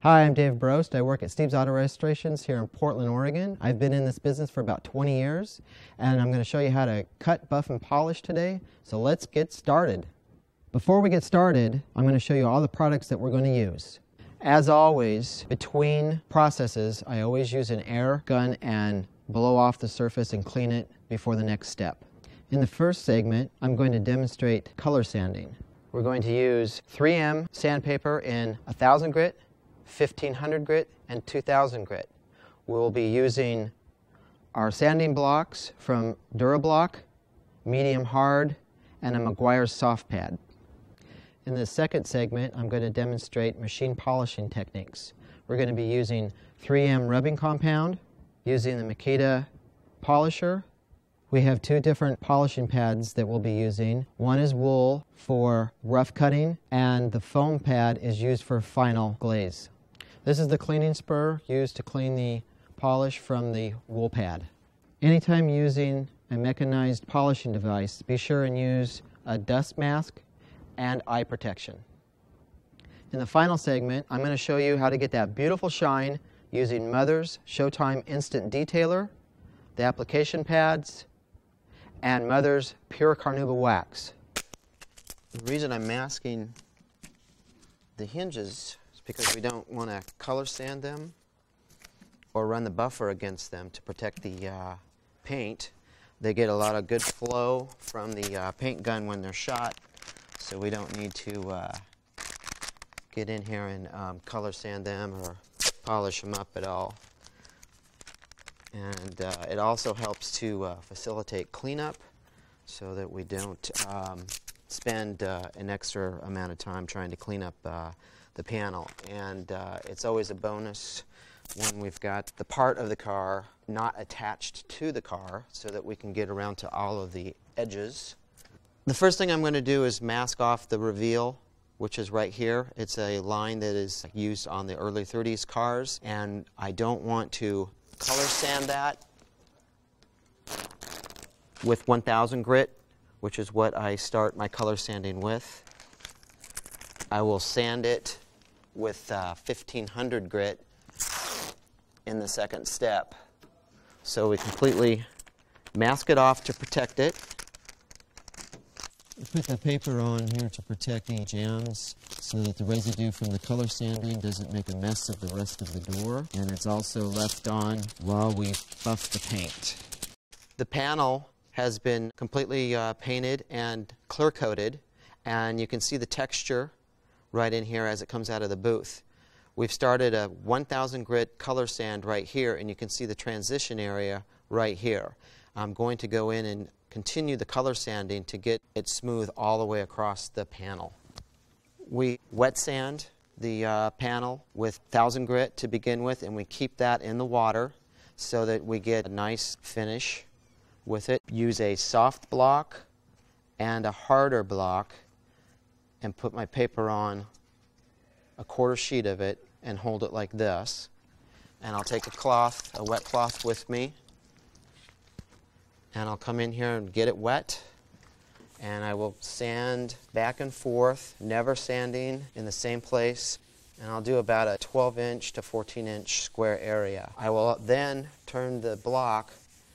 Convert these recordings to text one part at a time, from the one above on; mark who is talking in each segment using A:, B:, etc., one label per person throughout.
A: Hi, I'm Dave Brost. I work at Steve's Auto Restorations here in Portland, Oregon. I've been in this business for about 20 years, and I'm going to show you how to cut, buff, and polish today. So let's get started. Before we get started, I'm going to show you all the products that we're going to use. As always, between processes, I always use an air gun and blow off the surface and clean it before the next step. In the first segment, I'm going to demonstrate color sanding. We're going to use 3M sandpaper in 1000 grit, 1500 grit, and 2000 grit. We'll be using our sanding blocks from Durablock, medium hard, and a Meguiar's soft pad. In the second segment, I'm going to demonstrate machine polishing techniques. We're going to be using 3M rubbing compound, using the Makita polisher. We have two different polishing pads that we'll be using. One is wool for rough cutting, and the foam pad is used for final glaze. This is the cleaning spur used to clean the polish from the wool pad. Anytime using a mechanized polishing device, be sure and use a dust mask and eye protection. In the final segment, I'm going to show you how to get that beautiful shine using Mother's Showtime Instant Detailer, the application pads, and Mother's Pure Carnauba Wax. The reason I'm masking the hinges is because we don't want to color sand them or run the buffer against them to protect the paint. They get a lot of good flow from the paint gun when they're shot, so we don't need to get in here and color sand them or polish them up at all. And it also helps to facilitate cleanup so that we don't spend an extra amount of time trying to clean up the panel. And it's always a bonus when we've got the part of the car not attached to the car so that we can get around to all of the edges. The first thing I'm going to do is mask off the reveal, which is right here. It's a line that is used on the early 30s cars, and I don't want to color sand that with 1000 grit, which is what I start my color sanding with. I will sand it with 1500 grit in the second step. So we completely mask it off to protect it. We put the paper on here to protect any jams so that the residue from the color sanding doesn't make a mess of the rest of the door. And it's also left on while we buff the paint. The panel has been completely painted and clear coated, and you can see the texture right in here as it comes out of the booth. We've started a 1000 grit color sand right here, and you can see the transition area right here. I'm going to go in and continue the color sanding to get it smooth all the way across the panel. We wet sand the panel with 1000 grit to begin with, and we keep that in the water so that we get a nice finish with it. Use a soft block and a harder block and put my paper on a quarter sheet of it and hold it like this. And I'll take a cloth, a wet cloth with me, and I'll come in here and get it wet, and I will sand back and forth, never sanding in the same place, and I'll do about a 12-inch to 14-inch square area. I will then turn the block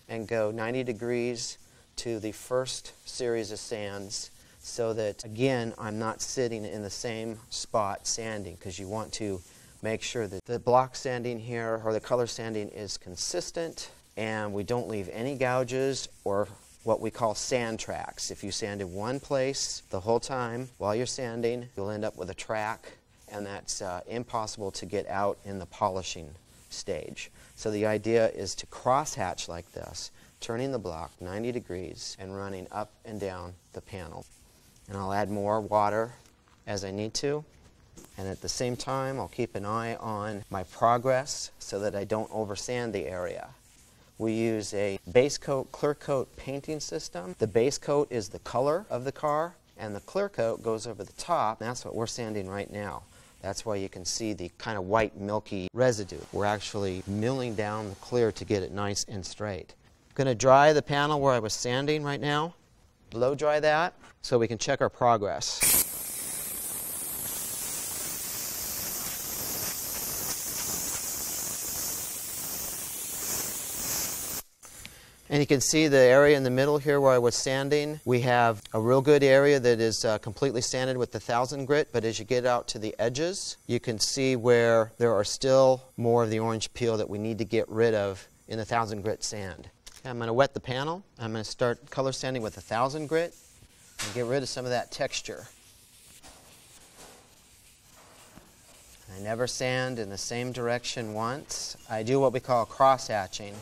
A: and go 90 degrees to the first series of sands so that, again, I'm not sitting in the same spot sanding, because you want to make sure that the block sanding here or the color sanding is consistent and we don't leave any gouges or what we call sand tracks. If you sand in one place the whole time while you're sanding, you'll end up with a track, and that's impossible to get out in the polishing stage. So the idea is to cross-hatch like this, turning the block 90 degrees and running up and down the panel. And I'll add more water as I need to. And at the same time, I'll keep an eye on my progress so that I don't oversand the area. We use a base coat, clear coat painting system. The base coat is the color of the car, and the clear coat goes over the top. That's what we're sanding right now. That's why you can see the kind of white, milky residue. We're actually milling down the clear to get it nice and straight. I'm going to dry the panel where I was sanding right now. Blow dry that so we can check our progress. And you can see the area in the middle here where I was sanding. We have a real good area that is completely sanded with the 1000 grit, but as you get out to the edges, you can see where there are still more of the orange peel that we need to get rid of in the 1000 grit sand. Okay, I'm going to wet the panel. I'm going to start color sanding with the 1000 grit and get rid of some of that texture. I never sand in the same direction once. I do what we call cross hatching.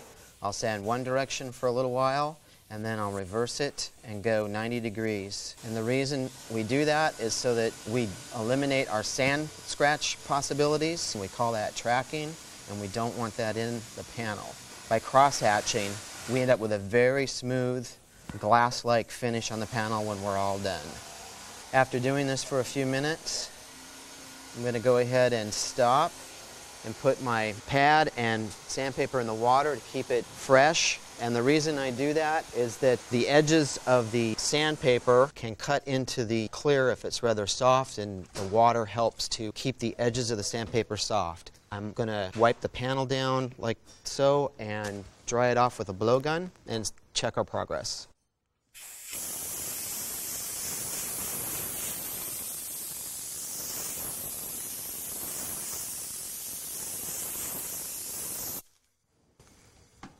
A: I'll sand one direction for a little while, and then I'll reverse it and go 90 degrees. And the reason we do that is so that we eliminate our sand scratch possibilities. We call that tracking, and we don't want that in the panel. By cross-hatching, we end up with a very smooth, glass-like finish on the panel when we're all done. After doing this for a few minutes, I'm going to go ahead and stop and put my pad and sandpaper in the water to keep it fresh. And the reason I do that is that the edges of the sandpaper can cut into the clear if it's rather soft, and the water helps to keep the edges of the sandpaper soft. I'm going to wipe the panel down like so and dry it off with a blowgun and check our progress.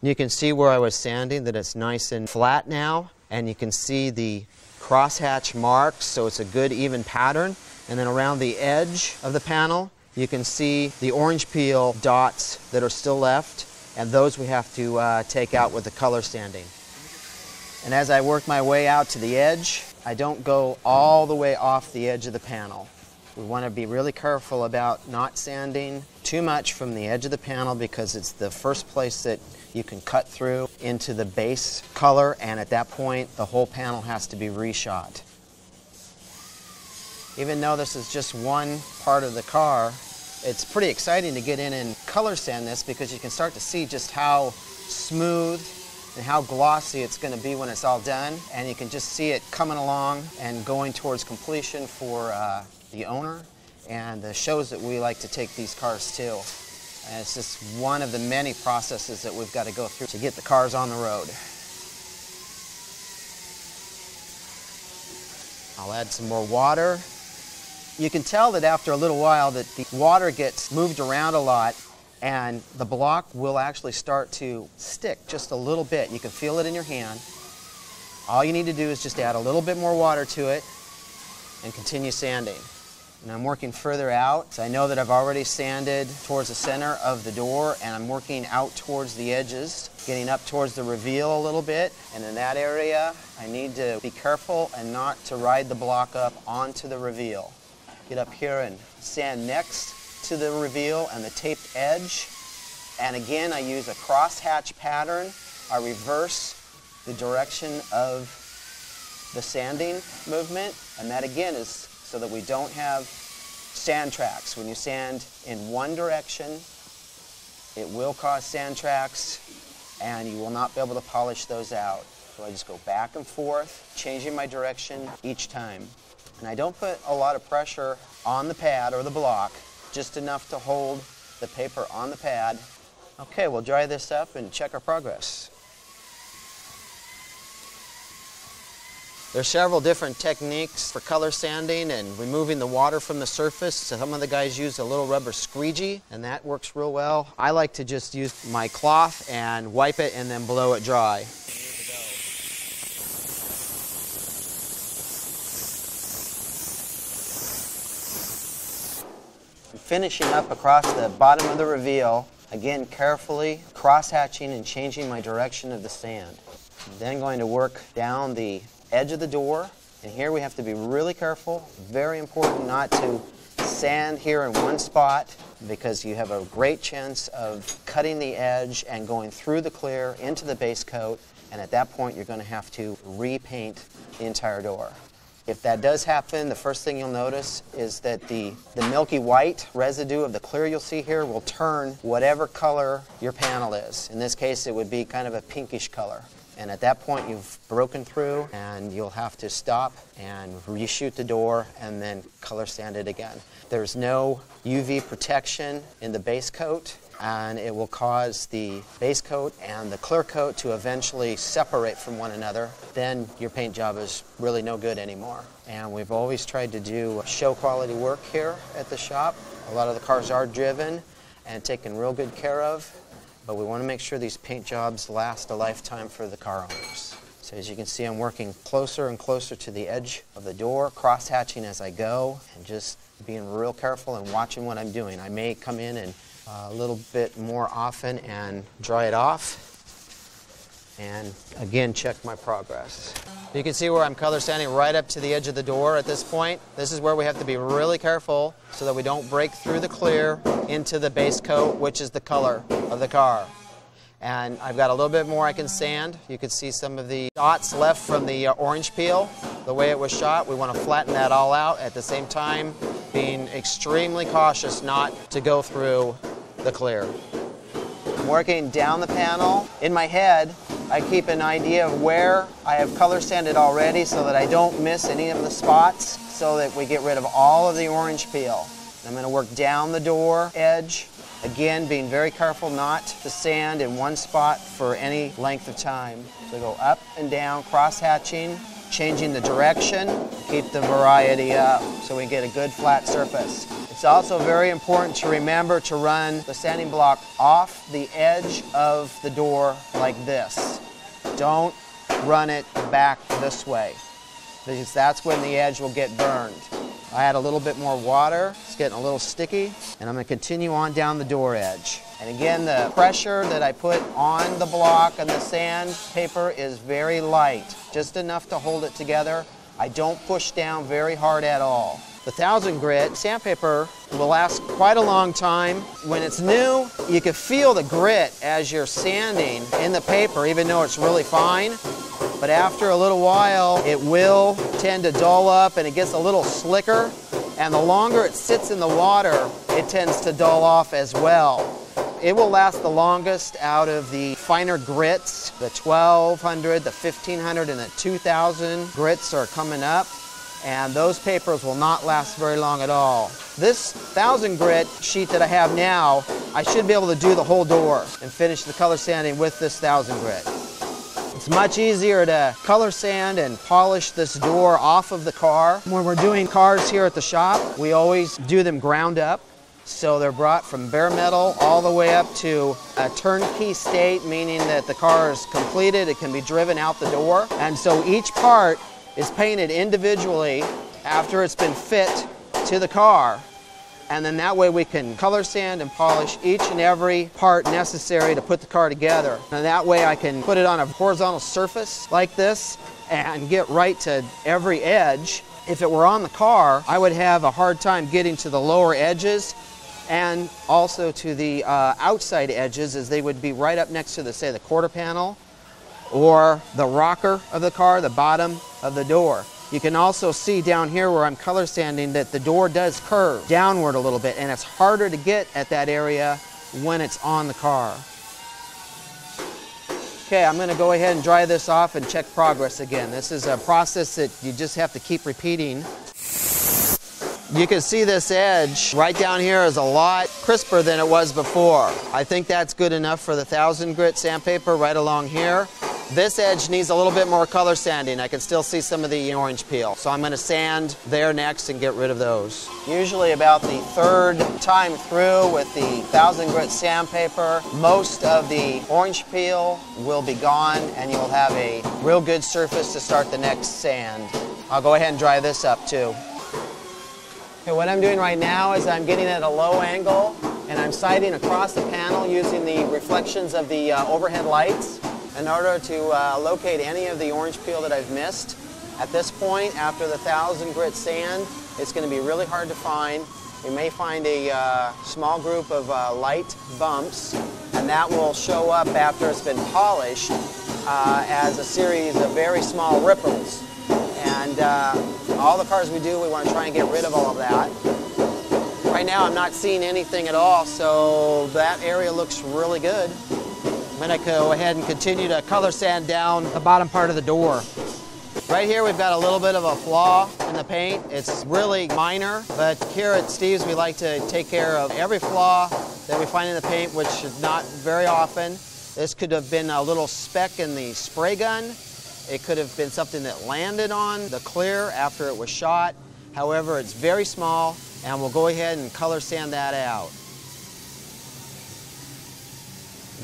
A: You can see where I was sanding that it's nice and flat now, and you can see the crosshatch marks, so it's a good even pattern. And then around the edge of the panel, you can see the orange peel dots that are still left, and those we have to take out with the color sanding. And as I work my way out to the edge, I don't go all the way off the edge of the panel. We want to be really careful about not sanding too much from the edge of the panel, because it's the first place that you can cut through into the base color, and at that point the whole panel has to be reshot. Even though this is just one part of the car, it's pretty exciting to get in and color sand this, because you can start to see just how smooth and how glossy it's going to be when it's all done, and you can just see it coming along and going towards completion for the owner and the shows that we like to take these cars to. And it's just one of the many processes that we've got to go through to get the cars on the road. I'll add some more water. You can tell that after a little while that the water gets moved around a lot, and the block will actually start to stick just a little bit. You can feel it in your hand. All you need to do is just add a little bit more water to it and continue sanding. And I'm working further out. So I know that I've already sanded towards the center of the door, and I'm working out towards the edges, getting up towards the reveal a little bit. And in that area, I need to be careful and not to ride the block up onto the reveal. Get up here and sand next to the reveal and the taped edge. And again, I use a crosshatch pattern. I reverse the direction of the sanding movement, and that again is so that we don't have sand tracks. When you sand in one direction, it will cause sand tracks, and you will not be able to polish those out. So I just go back and forth, changing my direction each time. And I don't put a lot of pressure on the pad or the block, just enough to hold the paper on the pad. Okay, we'll dry this up and check our progress. There's several different techniques for color sanding and removing the water from the surface. Some of the guys use a little rubber squeegee, and that works real well. I like to just use my cloth and wipe it and then blow it dry. I'm finishing up across the bottom of the reveal, again carefully cross-hatching and changing my direction of the sand. I'm then going to work down the edge of the door, and here we have to be really careful. Very important not to sand here in one spot, because you have a great chance of cutting the edge and going through the clear into the base coat, and at that point you're going to have to repaint the entire door. If that does happen, the first thing you'll notice is that the milky white residue of the clear you'll see here will turn whatever color your panel is. In this case it would be kind of a pinkish color. And at that point you've broken through, and you'll have to stop and reshoot the door and then color sand it again. There's no UV protection in the base coat. and it will cause the base coat and the clear coat to eventually separate from one another. Then your paint job is really no good anymore. And we've always tried to do show quality work here at the shop. A lot of the cars are driven and taken real good care of, but we want to make sure these paint jobs last a lifetime for the car owners. So as you can see, I'm working closer and closer to the edge of the door, cross-hatching as I go, and just being real careful and watching what I'm doing. I may come in and a little bit more often and dry it off, and again check my progress. You can see where I'm color sanding right up to the edge of the door at this point. This is where we have to be really careful so that we don't break through the clear into the base coat, which is the color of the car. And I've got a little bit more I can sand. You can see some of the dots left from the orange peel, the way it was shot. We want to flatten that all out, at the same time being extremely cautious not to go through the clear. I'm working down the panel. In my head, I keep an idea of where I have color sanded already so that I don't miss any of the spots, so that we get rid of all of the orange peel. I'm going to work down the door edge, again being very careful not to sand in one spot for any length of time. So go up and down, cross-hatching, changing the direction, keep the variety up so we get a good flat surface. It's also very important to remember to run the sanding block off the edge of the door like this. Don't run it back this way, because that's when the edge will get burned. I add a little bit more water, it's getting a little sticky, and I'm going to continue on down the door edge. And again, the pressure that I put on the block and the sandpaper is very light, just enough to hold it together. I don't push down very hard at all. The 1000 grit sandpaper will last quite a long time. When it's new, you can feel the grit as you're sanding in the paper, even though it's really fine. But after a little while, it will tend to dull up and it gets a little slicker. And the longer it sits in the water, it tends to dull off as well. It will last the longest out of the finer grits. The 1200, the 1500, and the 2000 grits are coming up. And those papers will not last very long at all. This 1000 grit sheet that I have now, I should be able to do the whole door and finish the color sanding with this 1000 grit. It's much easier to color sand and polish this door off of the car. When we're doing cars here at the shop, we always do them ground up. So they're brought from bare metal all the way up to a turnkey state, meaning that the car is completed, it can be driven out the door. And so each part is painted individually after it's been fit to the car, and then that way we can color sand and polish each and every part necessary to put the car together. And that way I can put it on a horizontal surface like this and get right to every edge. If it were on the car, I would have a hard time getting to the lower edges and also to the outside edges, as they would be right up next to the, say, the quarter panel or the rocker of the car, the bottom of the door. You can also see down here where I'm color sanding that the door does curve downward a little bit, and it's harder to get at that area when it's on the car. Okay, I'm going to go ahead and dry this off and check progress again. This is a process that you just have to keep repeating. You can see this edge right down here is a lot crisper than it was before. I think that's good enough for the 1000 grit sandpaper right along here. This edge needs a little bit more color sanding. I can still see some of the orange peel. So I'm going to sand there next and get rid of those. Usually about the third time through with the 1000 grit sandpaper, most of the orange peel will be gone and you'll have a real good surface to start the next sand. I'll go ahead and dry this up too. Okay, what I'm doing right now is I'm getting at a low angle and I'm sighting across the panel using the reflections of the overhead lights in order to locate any of the orange peel that I've missed. At this point, after the 1000 grit sand, it's going to be really hard to find. We may find a small group of light bumps, and that will show up after it's been polished as a series of very small ripples. And all the cars we do, we want to try and get rid of all of that. Right now, I'm not seeing anything at all, so that area looks really good. I'm going to go ahead and continue to color sand down the bottom part of the door. Right here we've got a little bit of a flaw in the paint. It's really minor, but here at Steve's we like to take care of every flaw that we find in the paint, which is not very often. This could have been a little speck in the spray gun. It could have been something that landed on the clear after it was shot. However, it's very small, and we'll go ahead and color sand that out.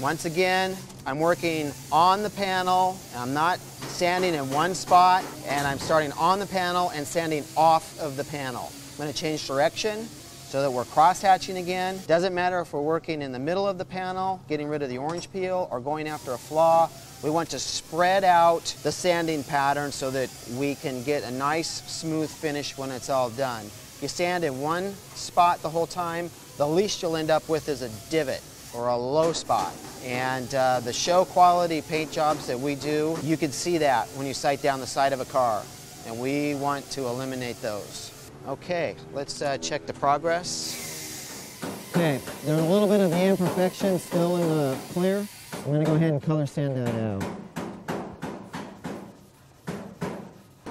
A: Once again, I'm working on the panel. I'm not sanding in one spot, and I'm starting on the panel and sanding off of the panel. I'm going to change direction so that we're cross-hatching again. Doesn't matter if we're working in the middle of the panel, getting rid of the orange peel, or going after a flaw. We want to spread out the sanding pattern so that we can get a nice, smooth finish when it's all done. If you sand in one spot the whole time, the least you'll end up with is a divot or a low spot. And the show quality paint jobs that we do, you can see that when you sight down the side of a car. And we want to eliminate those. Okay, let's check the progress. Okay, there's a little bit of the imperfection still in the clear. I'm going to go ahead and color sand that out.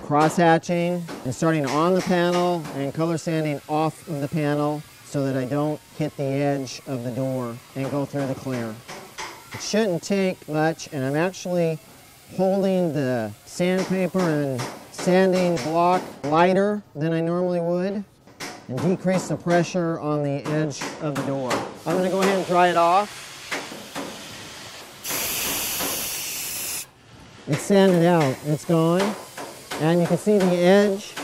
A: Cross-hatching and starting on the panel and color sanding off of the panel so that I don't hit the edge of the door and go through the clear. It shouldn't take much, and I'm actually holding the sandpaper and sanding block lighter than I normally would and decrease the pressure on the edge of the door. I'm going to go ahead and dry it off. It's sanded out, it's gone, and you can see the edge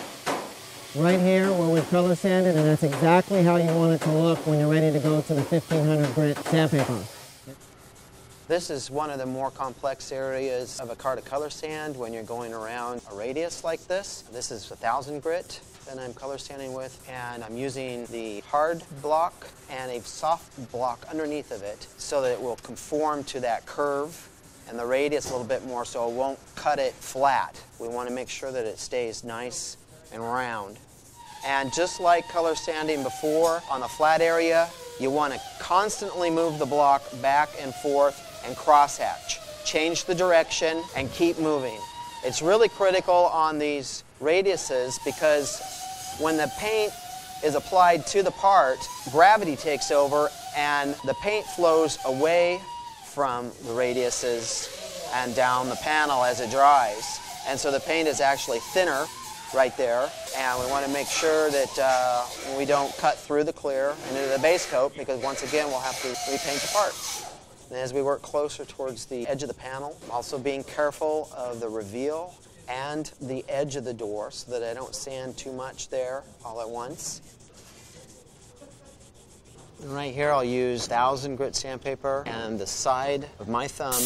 A: right here where we've color sanded, and that's exactly how you want it to look when you're ready to go to the 1500 grit sandpaper. This is one of the more complex areas of a car to color sand when you're going around a radius like this. This is 1000 grit that I'm color sanding with, and I'm using the hard block and a soft block underneath of it so that it will conform to that curve and the radius a little bit more so it won't cut it flat. We want to make sure that it stays nice and round. And just like color sanding before on the flat area, you want to constantly move the block back and forth and crosshatch. Change the direction and keep moving. It's really critical on these radiuses because when the paint is applied to the part, gravity takes over and the paint flows away from the radiuses and down the panel as it dries. And so the paint is actually thinner right there, and we want to make sure that we don't cut through the clear and into the base coat because once again we'll have to repaint the parts. And as we work closer towards the edge of the panel, I'm also being careful of the reveal and the edge of the door so that I don't sand too much there all at once. And right here I'll use 1000 grit sandpaper and the side of my thumb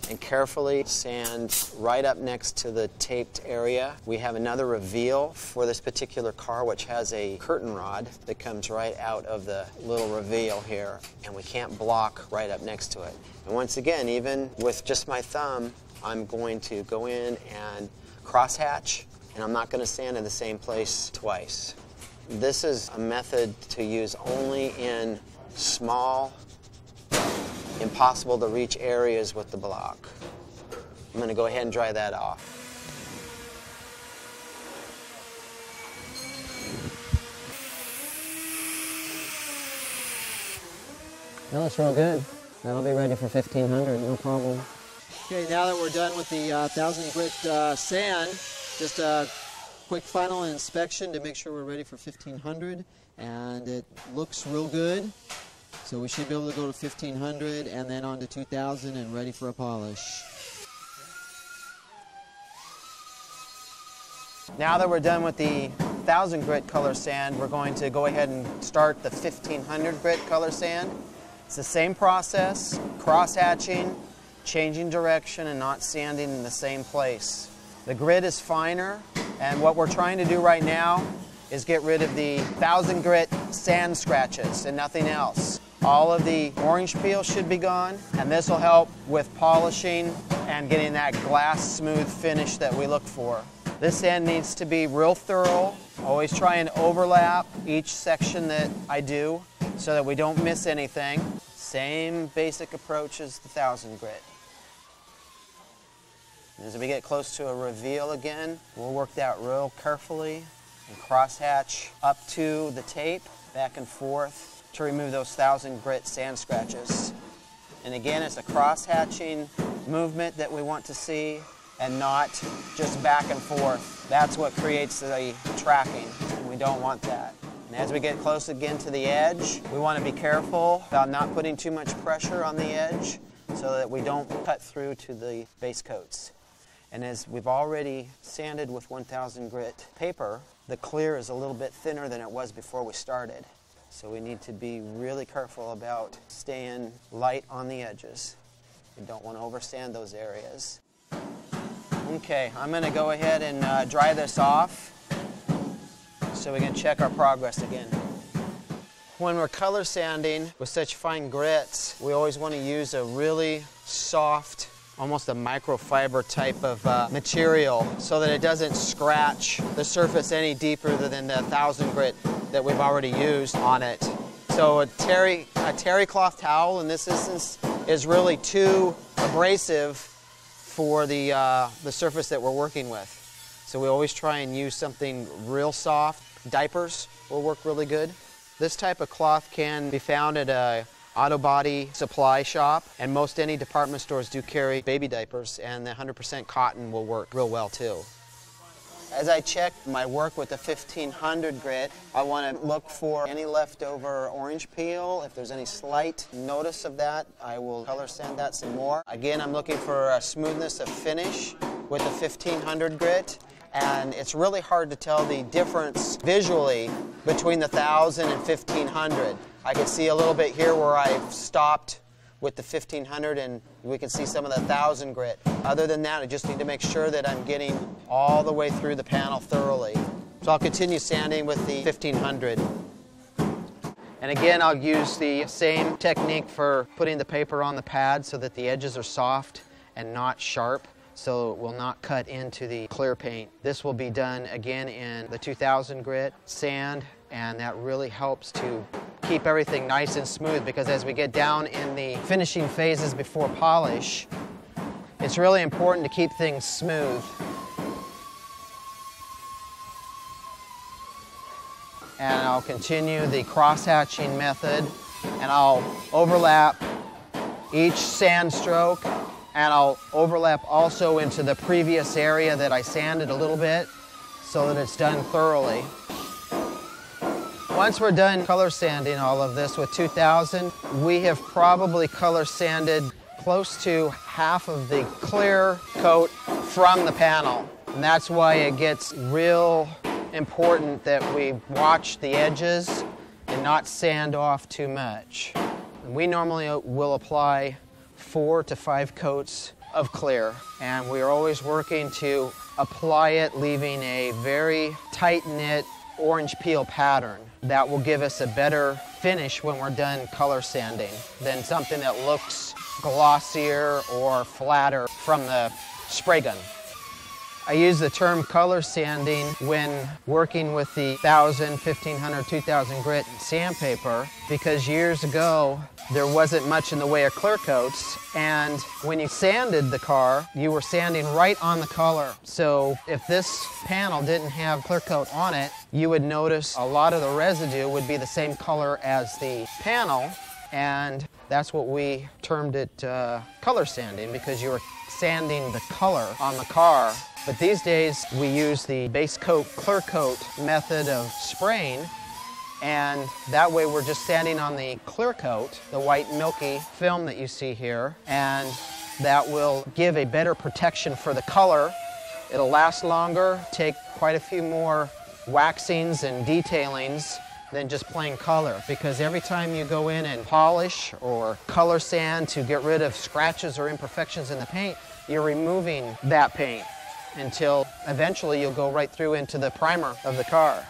A: and carefully sand right up next to the taped area. We have another reveal for this particular car which has a curtain rod that comes right out of the little reveal here, and we can't block right up next to it. And once again, even with just my thumb, I'm going to go in and crosshatch, and I'm not going to sand in the same place twice. This is a method to use only in small, impossible to reach areas with the block. I'm going to go ahead and dry that off. That looks real good. That'll be ready for 1500, no problem. Okay, now that we're done with the 1000 grit sand, just a quick final inspection to make sure we're ready for 1500, and it looks real good. So we should be able to go to 1500 and then on to 2000 and ready for a polish. Now that we're done with the 1000 grit color sand, we're going to go ahead and start the 1500 grit color sand. It's the same process, cross-hatching, changing direction, and not sanding in the same place. The grit is finer, and what we're trying to do right now is get rid of the 1000 grit sand scratches and nothing else. All of the orange peel should be gone, and this will help with polishing and getting that glass smooth finish that we look for. This sand needs to be real thorough. Always try and overlap each section that I do so that we don't miss anything. Same basic approach as the 1000 grit. As we get close to a reveal again, we'll work that real carefully and crosshatch up to the tape, back and forth. to remove those 1000 grit sand scratches. And again, it's a cross-hatching movement that we want to see and not just back and forth. That's what creates the tracking, and we don't want that. And as we get close again to the edge, we want to be careful about not putting too much pressure on the edge so that we don't cut through to the base coats. And as we've already sanded with 1000 grit paper, the clear is a little bit thinner than it was before we started. So we need to be really careful about staying light on the edges. We don't want to oversand those areas. Okay, I'm going to go ahead and dry this off so we can check our progress again. When we're color sanding with such fine grits, we always want to use a really soft, almost a microfiber type of material so that it doesn't scratch the surface any deeper than the 1000 grit that we've already used on it. So a terry cloth towel in this instance is really too abrasive for the surface that we're working with. So we always try and use something real soft. Diapers will work really good. This type of cloth can be found at a auto body supply shop, and most any department stores do carry baby diapers, and the 100% cotton will work real well too. As I check my work with the 1500 grit, I want to look for any leftover orange peel. If there's any slight notice of that, I will color sand that some more. Again, I'm looking for a smoothness of finish with the 1500 grit, and it's really hard to tell the difference visually between the 1000 and 1500. I can see a little bit here where I've stopped with the 1500 and we can see some of the 1000 grit. Other than that, I just need to make sure that I'm getting all the way through the panel thoroughly. So I'll continue sanding with the 1500. And again, I'll use the same technique for putting the paper on the pad so that the edges are soft and not sharp, so it will not cut into the clear paint. This will be done again in the 2000 grit sand, and that really helps to keep everything nice and smooth, because as we get down in the finishing phases before polish, it's really important to keep things smooth. And I'll continue the cross-hatching method, and I'll overlap each sand stroke, and I'll overlap also into the previous area that I sanded a little bit so that it's done thoroughly. Once we're done color sanding all of this with 2000, we have probably color sanded close to half of the clear coat from the panel. And that's why it gets real important that we watch the edges and not sand off too much. And we normally will apply 4 to 5 coats of clear, and we are always working to apply it leaving a very tight-knit orange peel pattern. That will give us a better finish when we're done color sanding than something that looks glossier or flatter from the spray gun. I use the term color sanding when working with the 1000, 1500, 2000 grit sandpaper, because years ago there wasn't much in the way of clear coats, and when you sanded the car, you were sanding right on the color. So if this panel didn't have clear coat on it, you would notice a lot of the residue would be the same color as the panel, and that's what we termed it color sanding, because you were sanding the color on the car. But these days we use the base coat, clear coat method of spraying, and that way we're just sanding on the clear coat, the white milky film that you see here, and that will give a better protection for the color. It'll last longer, take quite a few more waxings and detailings than just plain color, because every time you go in and polish or color sand to get rid of scratches or imperfections in the paint, you're removing that paint until eventually you'll go right through into the primer of the car.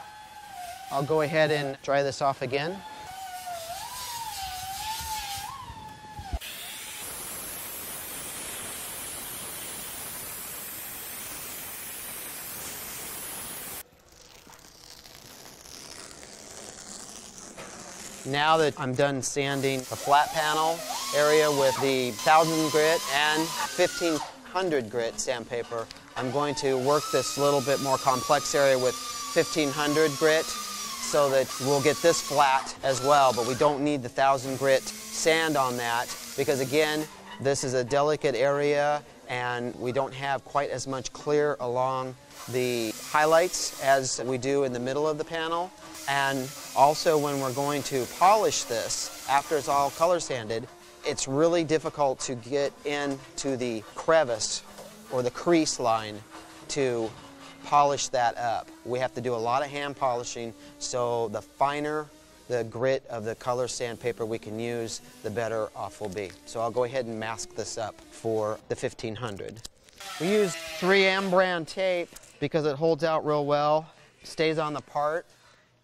A: I'll go ahead and dry this off again. Now that I'm done sanding the flat panel area with the 1000 grit and 1500 grit sandpaper, I'm going to work this little bit more complex area with 1500 grit, so that we'll get this flat as well, but we don't need the 1000 grit sand on that because again, this is a delicate area and we don't have quite as much clear along the highlights as we do in the middle of the panel. And also when we're going to polish this, after it's all color sanded, it's really difficult to get into the crevice or the crease line to polish that up. We have to do a lot of hand polishing, so the finer the grit of the color sandpaper we can use, the better off we'll be. So I'll go ahead and mask this up for the 1500. We use 3M brand tape because it holds out real well, stays on the part,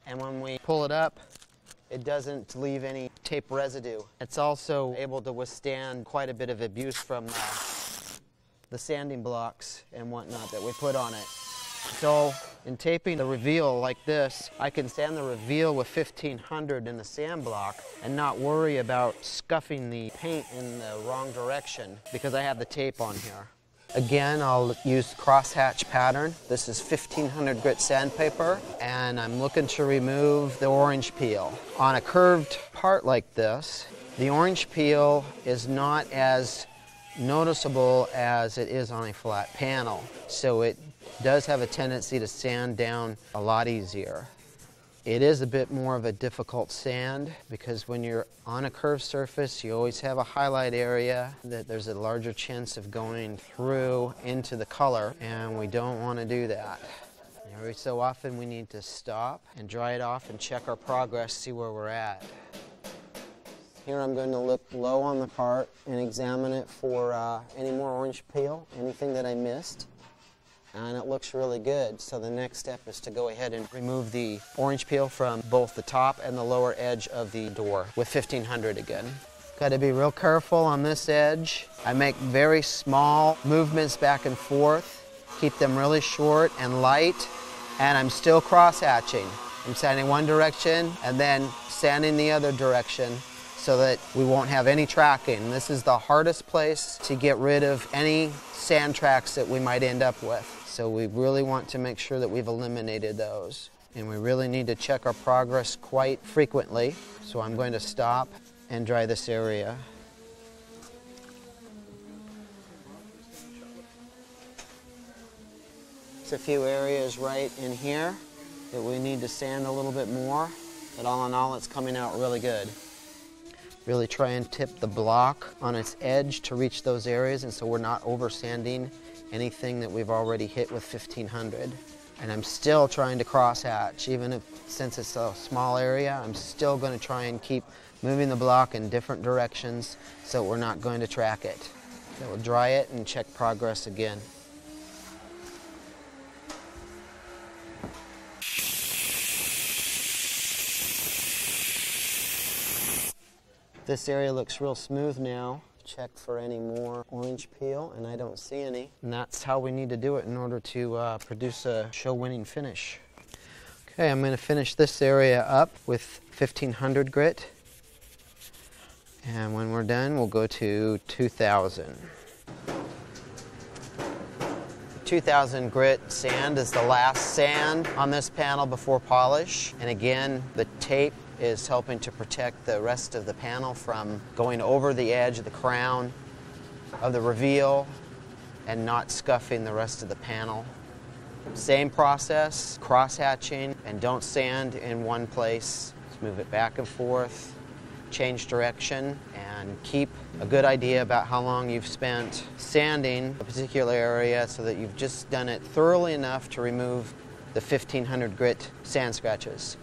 A: and when we pull it up, it doesn't leave any tape residue. It's also able to withstand quite a bit of abuse from the sanding blocks and whatnot that we put on it. So in taping the reveal like this, I can sand the reveal with 1500 in the sand block and not worry about scuffing the paint in the wrong direction because I have the tape on here. Again, I'll use crosshatch pattern. This is 1500 grit sandpaper, and I'm looking to remove the orange peel. On a curved part like this, the orange peel is not as noticeable as it is on a flat panel, so it does have a tendency to sand down a lot easier. It is a bit more of a difficult sand because when you're on a curved surface, you always have a highlight area that there's a larger chance of going through into the color, and we don't want to do that. Every so often we need to stop and dry it off and check our progress, see where we're at. Here I'm going to look low on the part and examine it for any more orange peel, anything that I missed. And it looks really good, so the next step is to go ahead and remove the orange peel from both the top and the lower edge of the door with 1500 again. Got to be real careful on this edge. I make very small movements back and forth, keep them really short and light, and I'm still cross-hatching. I'm sanding one direction and then sanding the other direction so that we won't have any tracking. This is the hardest place to get rid of any sand tracks that we might end up with. So we really want to make sure that we've eliminated those. And we really need to check our progress quite frequently. So I'm going to stop and dry this area. There's a few areas right in here that we need to sand a little bit more, but all in all it's coming out really good. Really try and tip the block on its edge to reach those areas, and so we're not over sanding anything that we've already hit with 1500. And I'm still trying to cross-hatch, even if, since it's a small area, I'm still going to try and keep moving the block in different directions so we're not going to track it. So we'll dry it and check progress again. This area looks real smooth now. Check for any more orange peel, and I don't see any. And that's how we need to do it in order to produce a show-winning finish. Okay, I'm going to finish this area up with 1500 grit. And when we're done, we'll go to 2000. 2000 grit sand is the last sand on this panel before polish. And again, the tape is helping to protect the rest of the panel from going over the edge of the crown of the reveal and not scuffing the rest of the panel. Same process, cross-hatching, and don't sand in one place. Just move it back and forth, change direction, and keep a good idea about how long you've spent sanding a particular area so that you've just done it thoroughly enough to remove the 1500 grit sand scratches.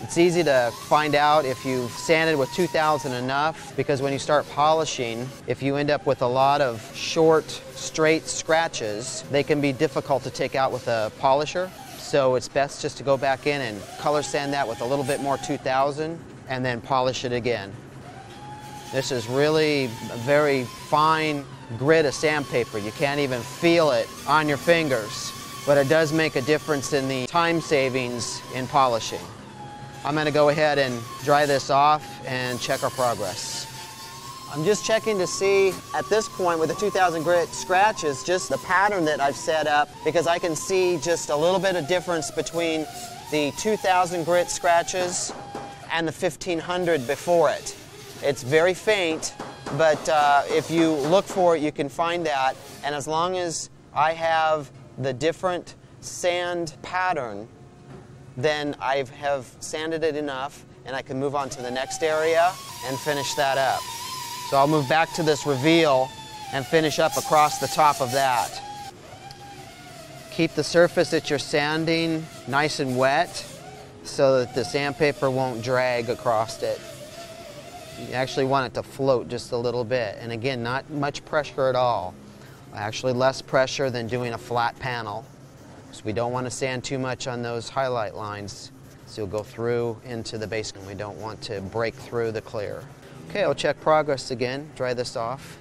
A: It's easy to find out if you've sanded with 2000 enough, because when you start polishing, if you end up with a lot of short, straight scratches, they can be difficult to take out with a polisher. So it's best just to go back in and color sand that with a little bit more 2000 and then polish it again. This is really a very fine grit of sandpaper. You can't even feel it on your fingers, but it does make a difference in the time savings in polishing. I'm going to go ahead and dry this off and check our progress. I'm just checking to see at this point with the 2000 grit scratches just the pattern that I've set up, because I can see just a little bit of difference between the 2000 grit scratches and the 1500 before it. It's very faint, but if you look for it, you can find that. And as long as I have the different sand pattern, then I have sanded it enough, and I can move on to the next area and finish that up. So I'll move back to this reveal and finish up across the top of that. Keep the surface that you're sanding nice and wet so that the sandpaper won't drag across it. You actually want it to float just a little bit. And again, not much pressure at all. Actually less pressure than doing a flat panel. So we don't want to sand too much on those highlight lines. So you'll go through into the base, and we don't want to break through the clear. Okay, I'll check progress again, dry this off.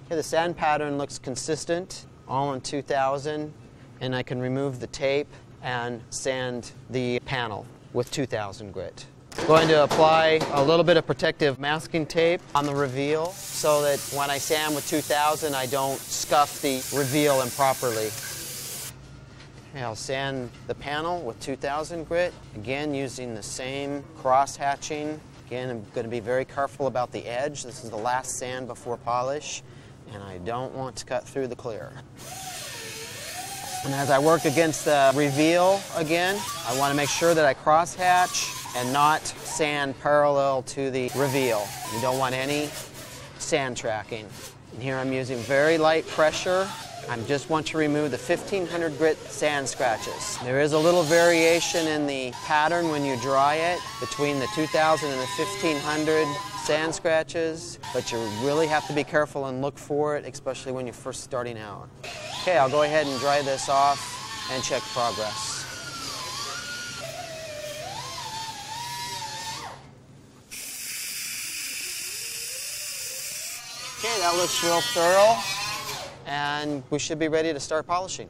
A: Okay, the sand pattern looks consistent, all in 2000, and I can remove the tape and sand the panel with 2000 grit. Going to apply a little bit of protective masking tape on the reveal so that when I sand with 2000, I don't scuff the reveal improperly. Okay, I'll sand the panel with 2000 grit, again using the same cross hatching. Again, I'm going to be very careful about the edge. This is the last sand before polish, and I don't want to cut through the clear. And as I work against the reveal again, I want to make sure that I cross hatch and not sand parallel to the reveal. You don't want any sand tracking. And here I'm using very light pressure. I just want to remove the 1500 grit sand scratches. There is a little variation in the pattern when you dry it between the 2000 and the 1500 sand scratches, but you really have to be careful and look for it, especially when you're first starting out. Okay, I'll go ahead and dry this off and check progress. Okay, that looks real thorough, and we should be ready to start polishing.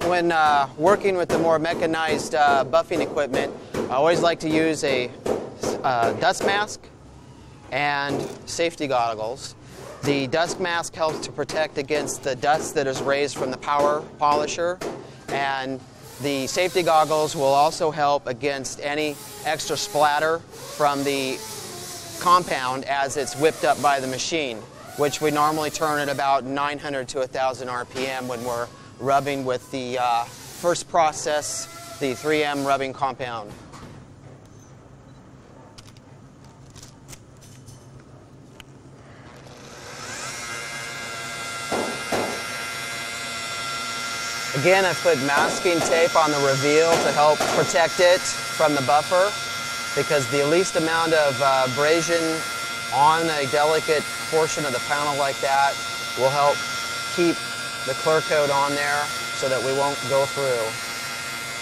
A: When working with the more mechanized buffing equipment, I always like to use a dust mask and safety goggles. The dust mask helps to protect against the dust that is raised from the power polisher, and the safety goggles will also help against any extra splatter from the compound as it's whipped up by the machine, which we normally turn at about 900 to 1000 RPM when we're rubbing with the first process, the 3M rubbing compound. Again, I put masking tape on the reveal to help protect it from the buffer, because the least amount of abrasion on a delicate portion of the panel like that will help keep the clear coat on there so that we won't go through.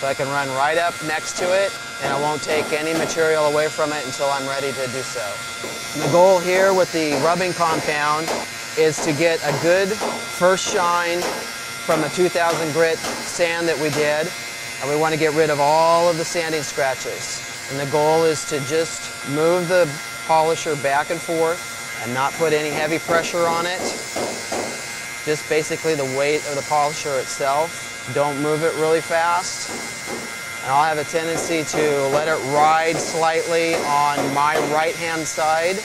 A: So I can run right up next to it, and I won't take any material away from it until I'm ready to do so. And the goal here with the rubbing compound is to get a good first shine from the 2000 grit sand that we did, and we want to get rid of all of the sanding scratches. And the goal is to just move the polisher back and forth and not put any heavy pressure on it. Just basically the weight of the polisher itself. Don't move it really fast. And I'll have a tendency to let it ride slightly on my right-hand side.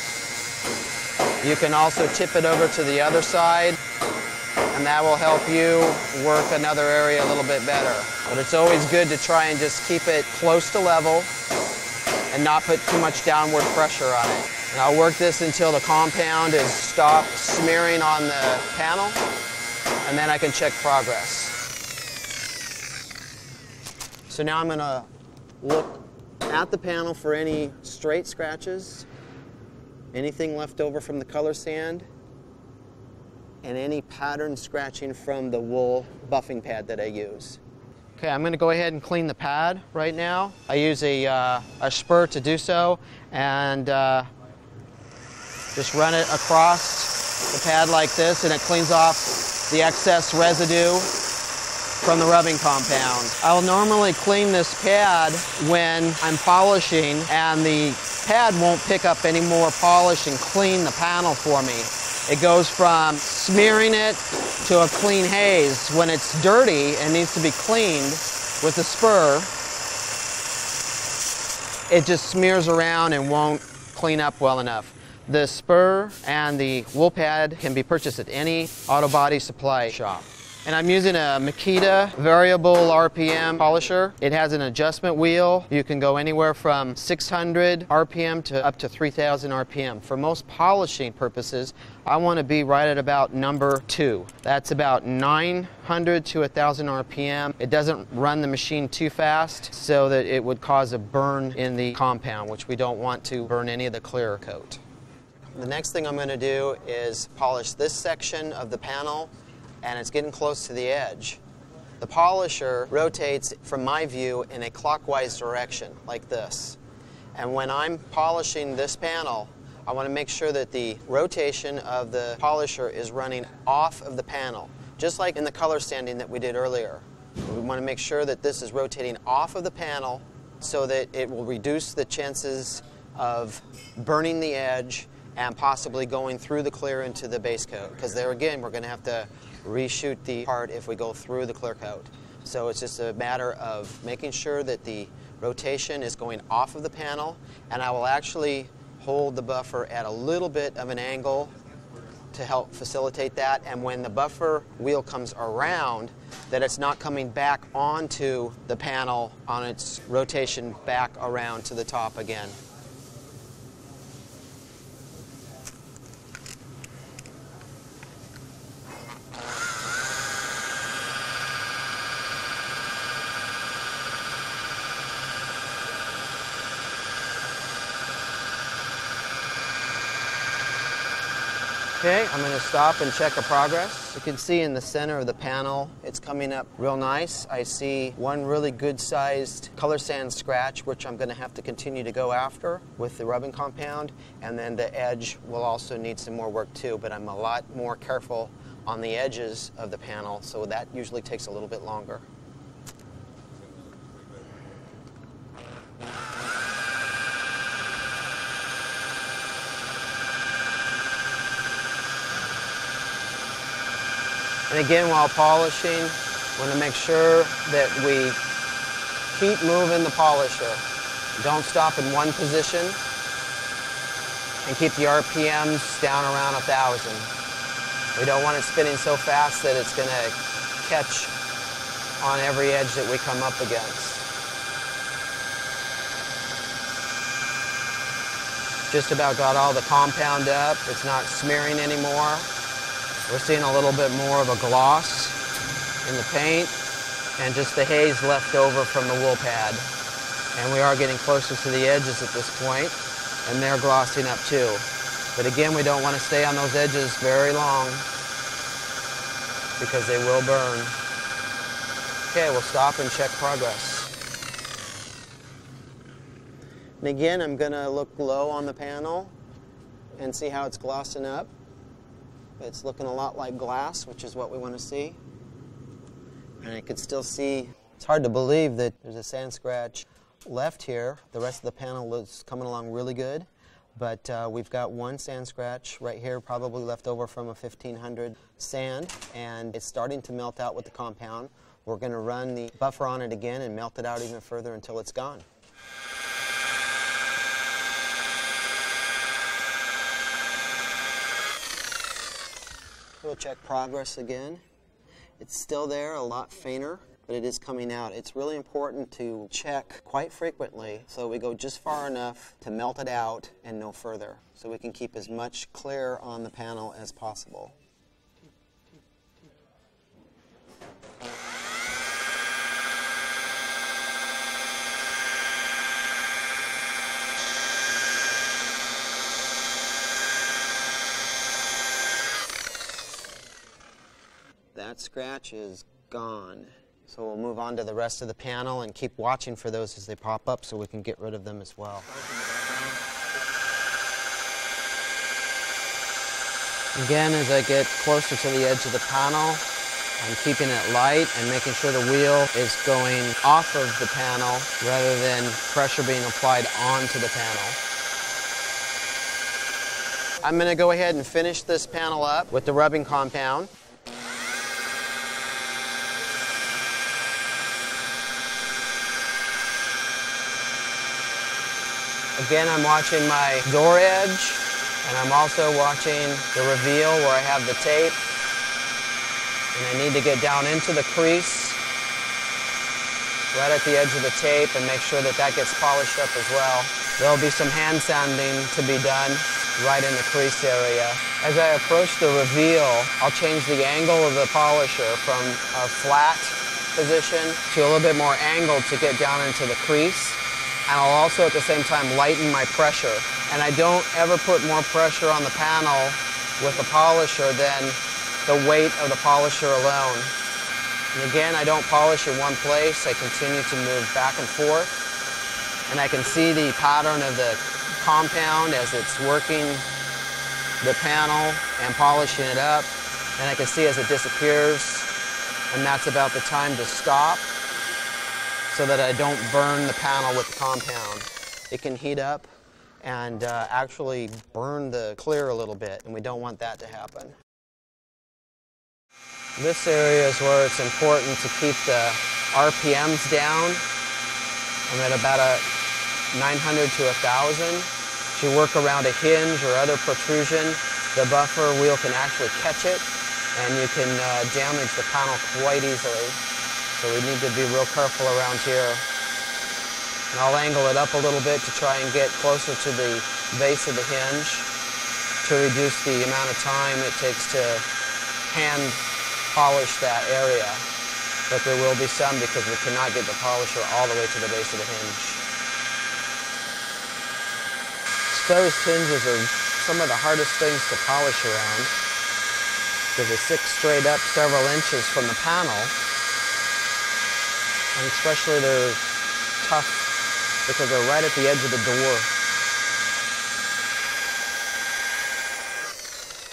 A: You can also tip it over to the other side, and that will help you work another area a little bit better. But it's always good to try and just keep it close to level and not put too much downward pressure on it. And I'll work this until the compound is stopped smearing on the panel, and then I can check progress. So now I'm going to look at the panel for any straight scratches, anything left over from the color sand. and any pattern scratching from the wool buffing pad that I use. Okay, I'm going to go ahead and clean the pad right now. I use a spur to do so, and just run it across the pad like this, and it cleans off the excess residue from the rubbing compound. I'll normally clean this pad when I'm polishing, and the pad won't pick up any more polish and clean the panel for me. It goes from smearing it to a clean haze. When it's dirty and needs to be cleaned with a spur, it just smears around and won't clean up well enough. The spur and the wool pad can be purchased at any auto body supply shop. And I'm using a Makita variable RPM polisher. It has an adjustment wheel. You can go anywhere from 600 RPM to up to 3000 RPM. For most polishing purposes, I want to be right at about number 2. That's about 900 to 1000 RPM. It doesn't run the machine too fast so that it would cause a burn in the compound, which we don't want to burn any of the clear coat. The next thing I'm going to do is polish this section of the panel, and it's getting close to the edge. The polisher rotates, from my view, in a clockwise direction, like this. And when I'm polishing this panel, I want to make sure that the rotation of the polisher is running off of the panel, just like in the color sanding that we did earlier. We want to make sure that this is rotating off of the panel so that it will reduce the chances of burning the edge and possibly going through the clear into the base coat, because there again we're going to have to reshoot the part if we go through the clear coat. So it's just a matter of making sure that the rotation is going off of the panel, and I will actually hold the buffer at a little bit of an angle to help facilitate that, and when the buffer wheel comes around, that it's not coming back onto the panel on its rotation back around to the top again. Okay, I'm going to stop and check a progress. You can see in the center of the panel, it's coming up real nice. I see one really good sized color sand scratch, which I'm going to have to continue to go after with the rubbing compound. And then the edge will also need some more work too, but I'm a lot more careful on the edges of the panel, so that usually takes a little bit longer. And again, while polishing, we want to make sure that we keep moving the polisher. Don't stop in one position, and keep the RPMs down around 1000. We don't want it spinning so fast that it's going to catch on every edge that we come up against. Just about got all the compound up. It's not smearing anymore. We're seeing a little bit more of a gloss in the paint and just the haze left over from the wool pad. And we are getting closer to the edges at this point, and they're glossing up too. But again, we don't want to stay on those edges very long because they will burn. Okay, we'll stop and check progress. And again, I'm going to look low on the panel and see how it's glossing up. It's looking a lot like glass, which is what we want to see. And I can still see, it's hard to believe that there's a sand scratch left here. The rest of the panel is coming along really good. But we've got one sand scratch right here, probably left over from a 1500 sand, and it's starting to melt out with the compound. We're going to run the buffer on it again and melt it out even further until it's gone. We'll check progress again. It's still there, a lot fainter, but it is coming out. It's really important to check quite frequently so we go just far enough to melt it out and no further, so we can keep as much clear on the panel as possible. that scratch is gone. So we'll move on to the rest of the panel and keep watching for those as they pop up so we can get rid of them as well. Again, as I get closer to the edge of the panel, I'm keeping it light and making sure the wheel is going off of the panel rather than pressure being applied onto the panel. I'm going to go ahead and finish this panel up with the rubbing compound. Again, I'm watching my door edge, and I'm also watching the reveal where I have the tape. And I need to get down into the crease right at the edge of the tape and make sure that that gets polished up as well. There'll be some hand sanding to be done right in the crease area. As I approach the reveal, I'll change the angle of the polisher from a flat position to a little bit more angled to get down into the crease. And I'll also at the same time lighten my pressure. And I don't ever put more pressure on the panel with the polisher than the weight of the polisher alone. And again, I don't polish in one place. I continue to move back and forth. And I can see the pattern of the compound as it's working the panel and polishing it up. And I can see as it disappears. And that's about the time to stop so that I don't burn the panel with the compound. It can heat up and actually burn the clear a little bit, and we don't want that to happen. This area is where it's important to keep the RPMs down. I'm at about a 900 to 1,000. If you work around a hinge or other protrusion, the buffer wheel can actually catch it, and you can damage the panel quite easily. So we need to be real careful around here. And I'll angle it up a little bit to try and get closer to the base of the hinge to reduce the amount of time it takes to hand polish that area. But there will be some because we cannot get the polisher all the way to the base of the hinge. Exposed hinges are some of the hardest things to polish around because they stick straight up several inches from the panel. And especially they're tough because they're right at the edge of the door.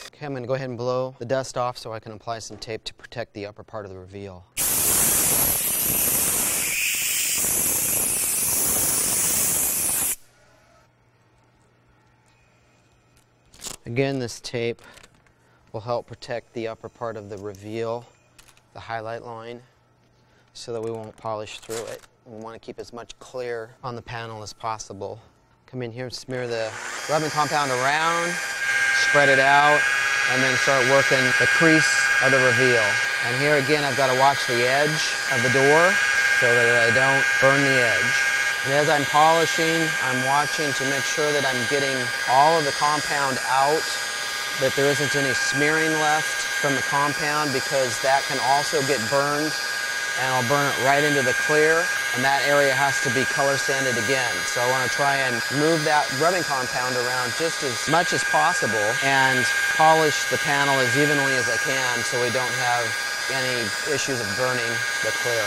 A: Okay, I'm going to go ahead and blow the dust off so I can apply some tape to protect the upper part of the reveal. Again, this tape will help protect the upper part of the reveal, the highlight line, so that we won't polish through it. We want to keep as much clear on the panel as possible. Come in here and smear the rubbing compound around, spread it out, and then start working the crease of the reveal. And here again, I've got to watch the edge of the door so that I don't burn the edge. And as I'm polishing, I'm watching to make sure that I'm getting all of the compound out, that there isn't any smearing left from the compound because that can also get burned. And I'll burn it right into the clear, and that area has to be color sanded again. So I want to try and move that rubbing compound around just as much as possible and polish the panel as evenly as I can so we don't have any issues of burning the clear.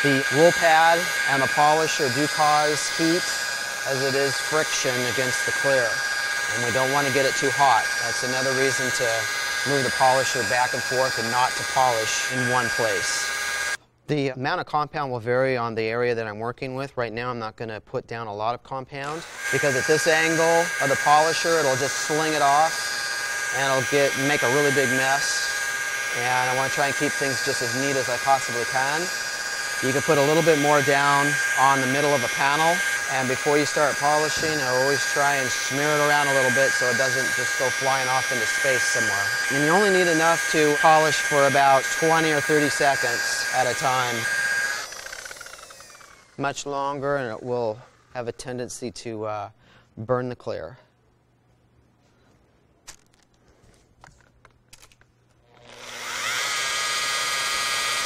A: The wool pad and the polisher do cause heat as it is friction against the clear, and we don't want to get it too hot. That's another reason to move the polisher back and forth and not to polish in one place. The amount of compound will vary on the area that I'm working with. Right now I'm not going to put down a lot of compound because at this angle of the polisher it'll just sling it off and it'll make a really big mess. And I want to try and keep things just as neat as I possibly can. You can put a little bit more down on the middle of a panel, and before you start polishing I always try and smear it around a little bit so it doesn't just go flying off into space somewhere. And you only need enough to polish for about 20 or 30 seconds at a time. Much longer and it will have a tendency to burn the clear.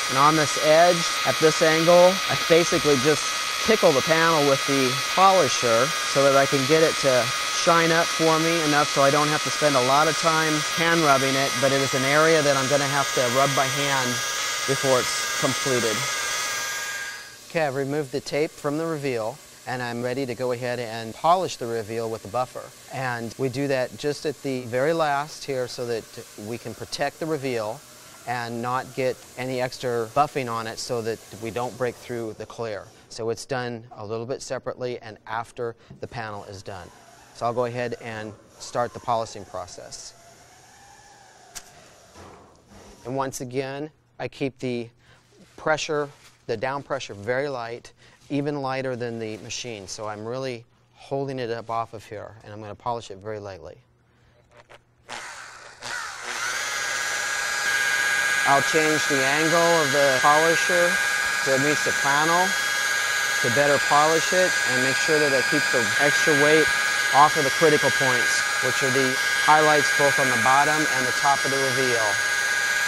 A: And on this edge, at this angle, I basically just tickle the panel with the polisher so that I can get it to shine up for me enough so I don't have to spend a lot of time hand rubbing it, but it is an area that I'm going to have to rub by hand before it's completed. Okay, I've removed the tape from the reveal, and I'm ready to go ahead and polish the reveal with the buffer. And we do that just at the very last here so that we can protect the reveal and not get any extra buffing on it so that we don't break through the clear. So it's done a little bit separately and after the panel is done. So I'll go ahead and start the polishing process. And once again, I keep the pressure, the down pressure very light, even lighter than the machine. So I'm really holding it up off of here, and I'm going to polish it very lightly. I'll change the angle of the polisher so it meets the panel to better polish it and make sure that I keep the extra weight off of the critical points, which are the highlights both on the bottom and the top of the reveal.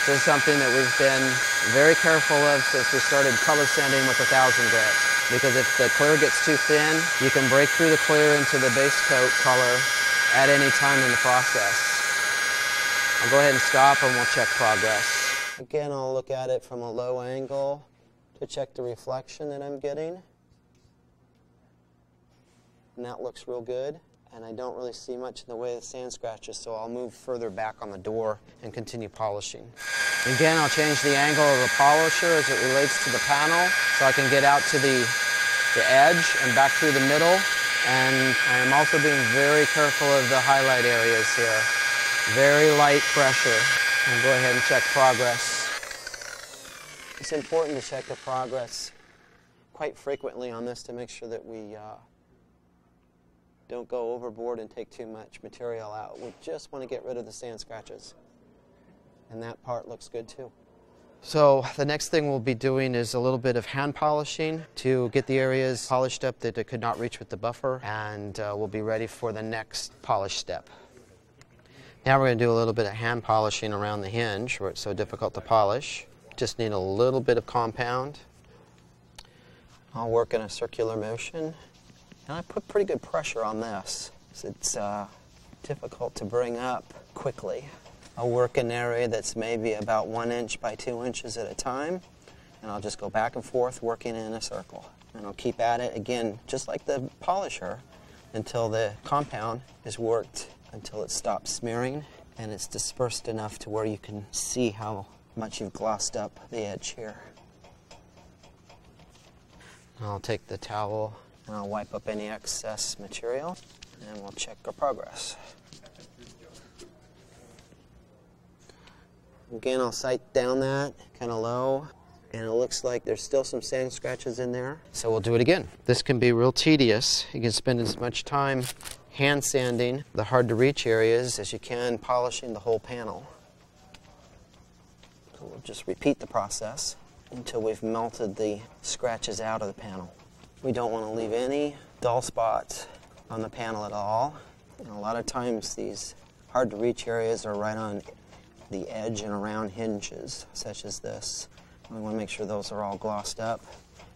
A: This is something that we've been very careful of since we started color sanding with 1000 grit. Because if the clear gets too thin, you can break through the clear into the base coat color at any time in the process. I'll go ahead and stop and we'll check progress. Again, I'll look at it from a low angle to check the reflection that I'm getting. And that looks real good. And I don't really see much in the way of sand scratches, so I'll move further back on the door and continue polishing. Again, I'll change the angle of the polisher as it relates to the panel so I can get out to the edge and back through the middle. And I'm also being very careful of the highlight areas here. Very light pressure. I'll go ahead and check progress. It's important to check the progress quite frequently on this to make sure that we don't go overboard and take too much material out. We just want to get rid of the sand scratches. And that part looks good too. So the next thing we'll be doing is a little bit of hand polishing to get the areas polished up that it could not reach with the buffer, and we'll be ready for the next polish step. Now we're going to do a little bit of hand polishing around the hinge where it's so difficult to polish. Just need a little bit of compound. I'll work in a circular motion. And I put pretty good pressure on this. It's difficult to bring up quickly. I'll work an area that's maybe about 1 inch by 2 inches at a time, and I'll just go back and forth working in a circle. And I'll keep at it again, just like the polisher, until the compound is worked, until it stops smearing and it's dispersed enough to where you can see how much you've glossed up the edge here. I'll take the towel and I'll wipe up any excess material, and we'll check our progress. Again, I'll sight down that kind of low, and it looks like there's still some sand scratches in there. So we'll do it again. This can be real tedious. You can spend as much time hand sanding the hard to reach areas as you can polishing the whole panel. So we'll just repeat the process until we've melted the scratches out of the panel. We don't want to leave any dull spots on the panel at all. And a lot of times these hard to reach areas are right on the edge and around hinges, such as this. We want to make sure those are all glossed up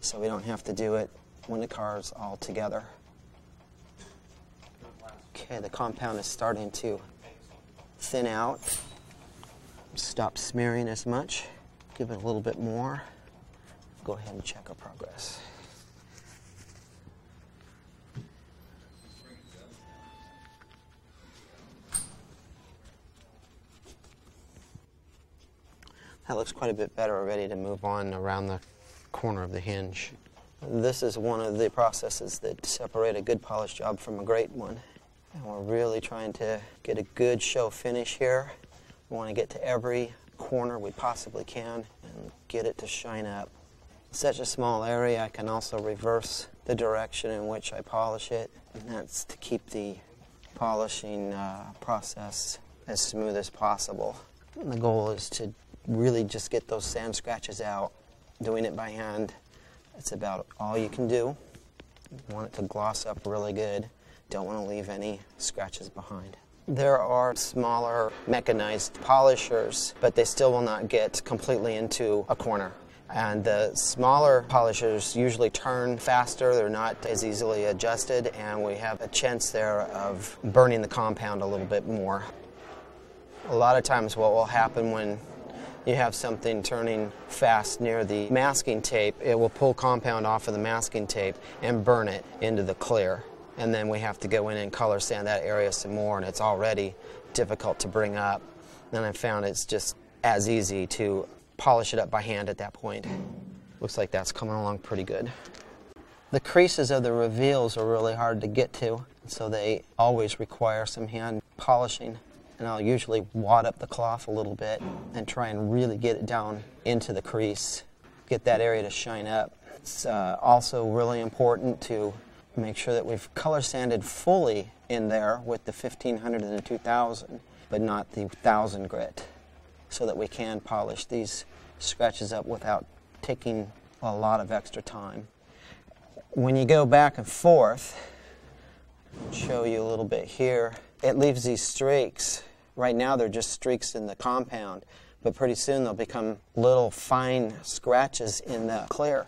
A: so we don't have to do it when the car's all together. Okay, the compound is starting to thin out. Stop smearing as much. Give it a little bit more. Go ahead and check our progress. That looks quite a bit better. We're ready to move on around the corner of the hinge. This is one of the processes that separate a good polish job from a great one. And we're really trying to get a good show finish here. We want to get to every corner we possibly can and get it to shine up. Such a small area, I can also reverse the direction in which I polish it, and that's to keep the polishing process as smooth as possible. And the goal is to really just get those sand scratches out. Doing it by hand, it's about all you can do. You want it to gloss up really good. Don't want to leave any scratches behind. There are smaller mechanized polishers, but they still will not get completely into a corner. And the smaller polishers usually turn faster, they're not as easily adjusted, and we have a chance there of burning the compound a little bit more. A lot of times what will happen when you have something turning fast near the masking tape, it will pull compound off of the masking tape and burn it into the clear. And then we have to go in and color sand that area some more, and it's already difficult to bring up. And I found it's just as easy to polish it up by hand at that point. Looks like that's coming along pretty good. The creases of the reveals are really hard to get to, so they always require some hand polishing. And I'll usually wad up the cloth a little bit and try and really get it down into the crease, get that area to shine up. It's also really important to make sure that we've color sanded fully in there with the 1500 and the 2000, but not the 1000 grit, so that we can polish these scratches up without taking a lot of extra time. When you go back and forth, I'll show you a little bit here, it leaves these streaks. Right now they're just streaks in the compound, but pretty soon they'll become little fine scratches in the clear.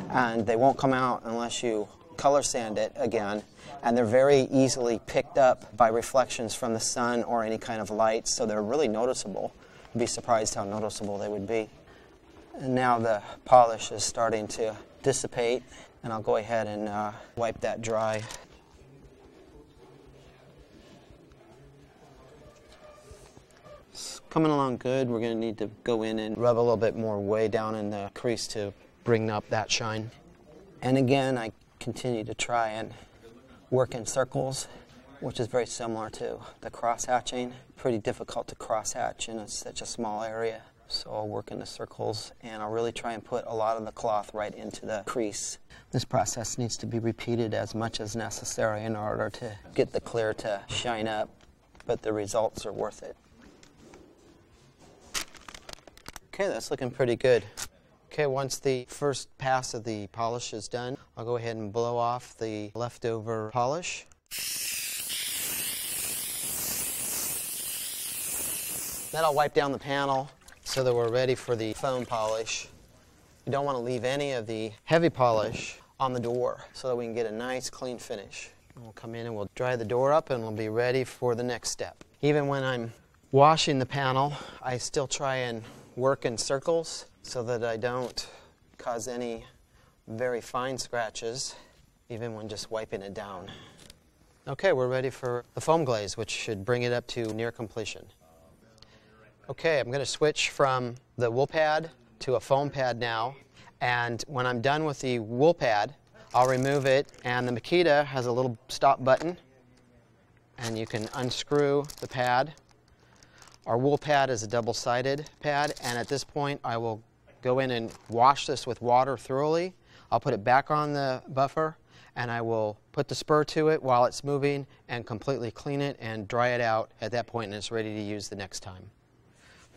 A: And they won't come out unless you color sand it again, and they're very easily picked up by reflections from the sun or any kind of light, so they're really noticeable. You'd be surprised how noticeable they would be. And now the polish is starting to dissipate, and I'll go ahead and wipe that dry. It's coming along good. We're going to need to go in and rub a little bit more way down in the crease to bring up that shine. And again, I continue to try and work in circles, which is very similar to the cross-hatching. Pretty difficult to cross-hatch in such a small area. So I'll work in the circles, and I'll really try and put a lot of the cloth right into the crease. This process needs to be repeated as much as necessary in order to get the clear to shine up, but the results are worth it. Okay, that's looking pretty good. Okay, once the first pass of the polish is done, I'll go ahead and blow off the leftover polish. Then I'll wipe down the panel so that we're ready for the foam polish. You don't want to leave any of the heavy polish on the door so that we can get a nice clean finish. And we'll come in and we'll dry the door up and we'll be ready for the next step. Even when I'm washing the panel, I still try and work in circles so that I don't cause any very fine scratches, even when just wiping it down. Okay, we're ready for the foam glaze, which should bring it up to near completion. Okay, I'm going to switch from the wool pad to a foam pad now, and when I'm done with the wool pad, I'll remove it, and the Makita has a little stop button, and you can unscrew the pad. Our wool pad is a double-sided pad, and at this point I will go in and wash this with water thoroughly. I'll put it back on the buffer, and I will put the spur to it while it's moving and completely clean it and dry it out at that point, and it's ready to use the next time.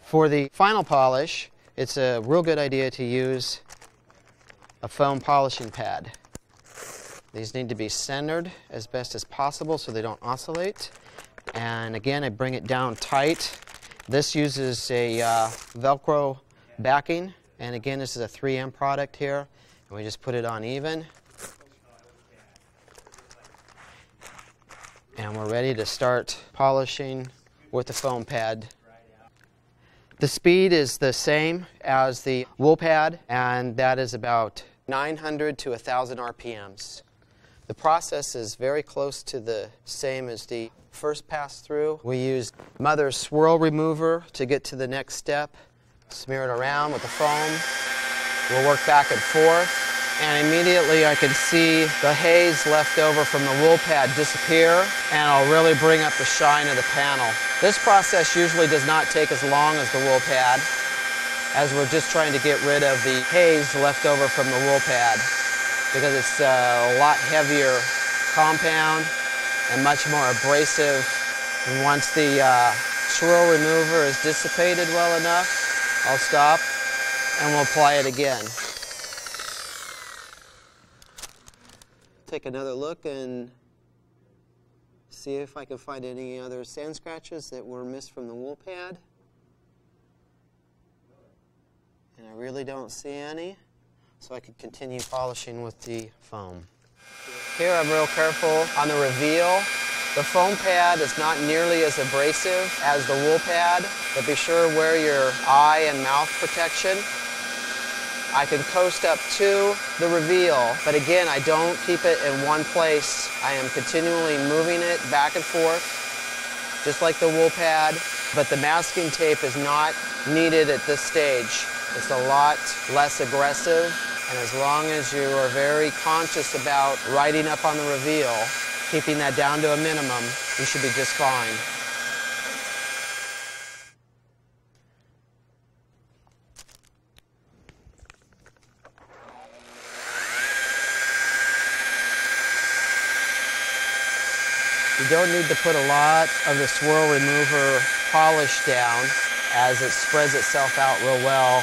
A: For the final polish, it's a real good idea to use a foam polishing pad. These need to be centered as best as possible so they don't oscillate. And again, I bring it down tight. This uses a Velcro backing, and again, this is a 3M product here, and we just put it on even. And we're ready to start polishing with the foam pad. The speed is the same as the wool pad, and that is about 900 to 1,000 RPMs. The process is very close to the same as the first pass through. We used Mother's swirl remover to get to the next step. Smear it around with the foam. We'll work back and forth, and immediately I can see the haze left over from the wool pad disappear, and I'll really bring up the shine of the panel. This process usually does not take as long as the wool pad, as we're just trying to get rid of the haze left over from the wool pad, because it's a lot heavier compound and much more abrasive. And once the swirl remover is dissipated well enough, I'll stop and we'll apply it again. Take another look and see if I can find any other sand scratches that were missed from the wool pad. And I really don't see any, so I could continue polishing with the foam. Here I'm real careful on the reveal. The foam pad is not nearly as abrasive as the wool pad, but be sure to wear your eye and mouth protection. I can coast up to the reveal, but again, I don't keep it in one place. I am continually moving it back and forth, just like the wool pad, but the masking tape is not needed at this stage. It's a lot less aggressive, and as long as you are very conscious about writing up on the reveal, keeping that down to a minimum, you should be just fine. You don't need to put a lot of the swirl remover polish down, as it spreads itself out real well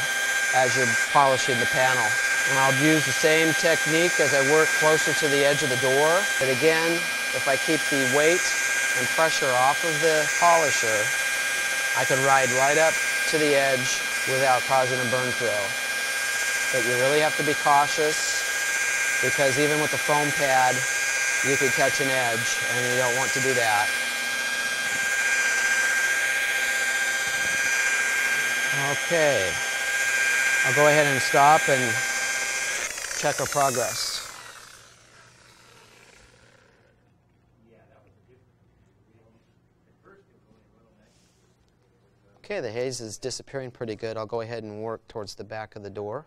A: as you're polishing the panel. And I'll use the same technique as I work closer to the edge of the door. But again, if I keep the weight and pressure off of the polisher, I can ride right up to the edge without causing a burn throw. But you really have to be cautious, because even with the foam pad, you could touch an edge, and you don't want to do that. Okay, I'll go ahead and stop and check our progress. Okay, the haze is disappearing pretty good. I'll go ahead and work towards the back of the door.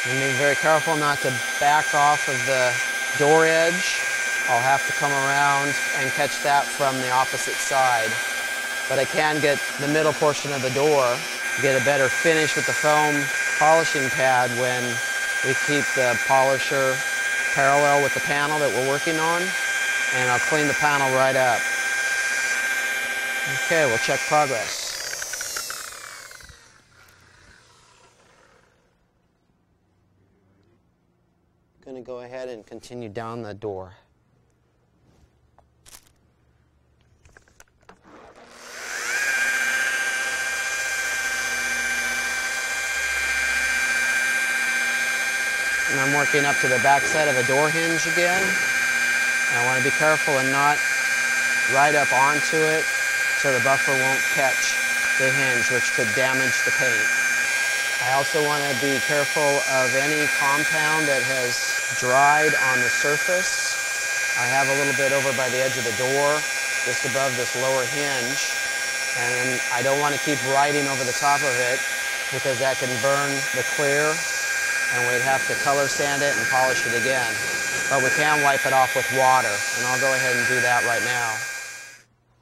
A: And be very careful not to back off of the door edge. I'll have to come around and catch that from the opposite side. But I can get the middle portion of the door, get a better finish with the foam polishing pad when we keep the polisher parallel with the panel that we're working on, and I'll clean the panel right up. Okay, we'll check progress. I'm going to go ahead and continue down the door. And I'm working up to the back side of the door hinge again. And I want to be careful and not ride up onto it so the buffer won't catch the hinge, which could damage the paint. I also want to be careful of any compound that has dried on the surface. I have a little bit over by the edge of the door, just above this lower hinge. And I don't want to keep writing over the top of it, because that can burn the clear, and we'd have to color sand it and polish it again. But we can wipe it off with water, and I'll go ahead and do that right now.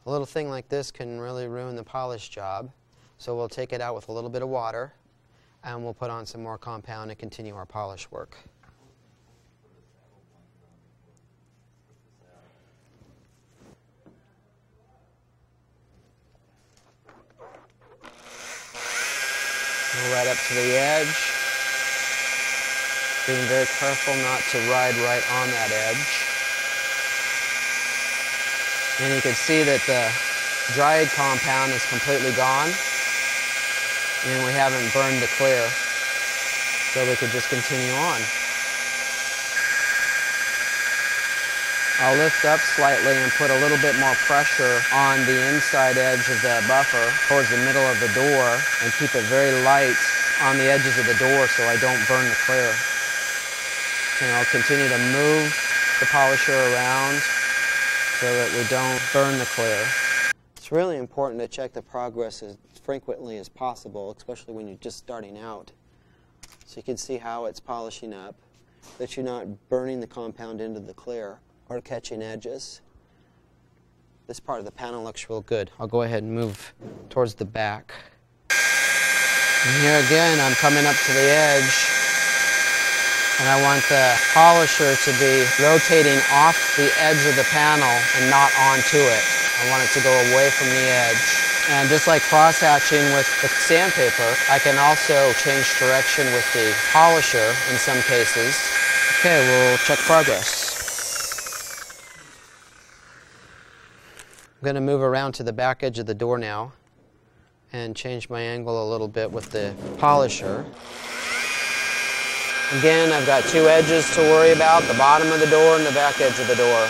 A: A little thing like this can really ruin the polish job, so we'll take it out with a little bit of water, and we'll put on some more compound and continue our polish work. Go right up to the edge, being very careful not to ride right on that edge. And you can see that the dried compound is completely gone, and we haven't burned the clear, so we could just continue on. I'll lift up slightly and put a little bit more pressure on the inside edge of the buffer towards the middle of the door, and keep it very light on the edges of the door so I don't burn the clear. And I'll continue to move the polisher around so that we don't burn the clear. It's really important to check the progress as frequently as possible, especially when you're just starting out. So you can see how it's polishing up, that you're not burning the compound into the clear or catching edges. This part of the panel looks real good. I'll go ahead and move towards the back. And here again, I'm coming up to the edge, and I want the polisher to be rotating off the edge of the panel and not onto it. I want it to go away from the edge. And just like cross-hatching with the sandpaper, I can also change direction with the polisher in some cases. Okay, we'll check progress. I'm going to move around to the back edge of the door now and change my angle a little bit with the polisher. Again, I've got two edges to worry about, the bottom of the door and the back edge of the door.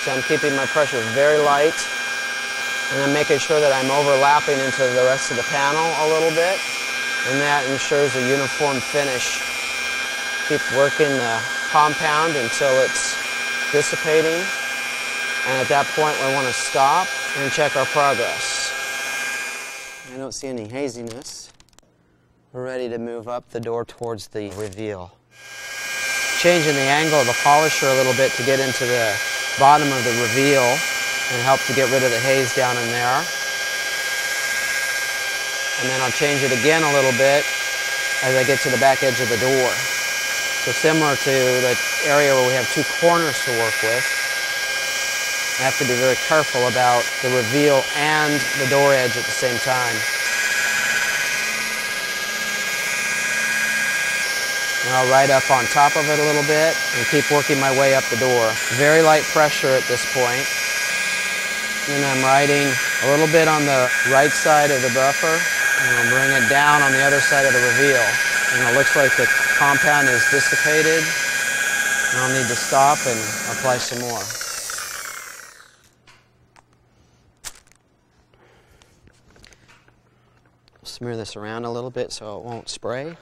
A: So I'm keeping my pressure very light, and I'm making sure that I'm overlapping into the rest of the panel a little bit, and that ensures a uniform finish. Keep working the compound until it's dissipating, and at that point we want to stop and check our progress. I don't see any haziness. We're ready to move up the door towards the reveal. Changing the angle of the polisher a little bit to get into the bottom of the reveal and help to get rid of the haze down in there. And then I'll change it again a little bit as I get to the back edge of the door. So similar to the area where we have two corners to work with, I have to be very careful about the reveal and the door edge at the same time. And I'll ride up on top of it a little bit and keep working my way up the door. Very light pressure at this point. And I'm riding a little bit on the right side of the buffer, and I'll bring it down on the other side of the reveal. And it looks like the compound is dissipated. And I'll need to stop and apply some more. Smear this around a little bit so it won't spray.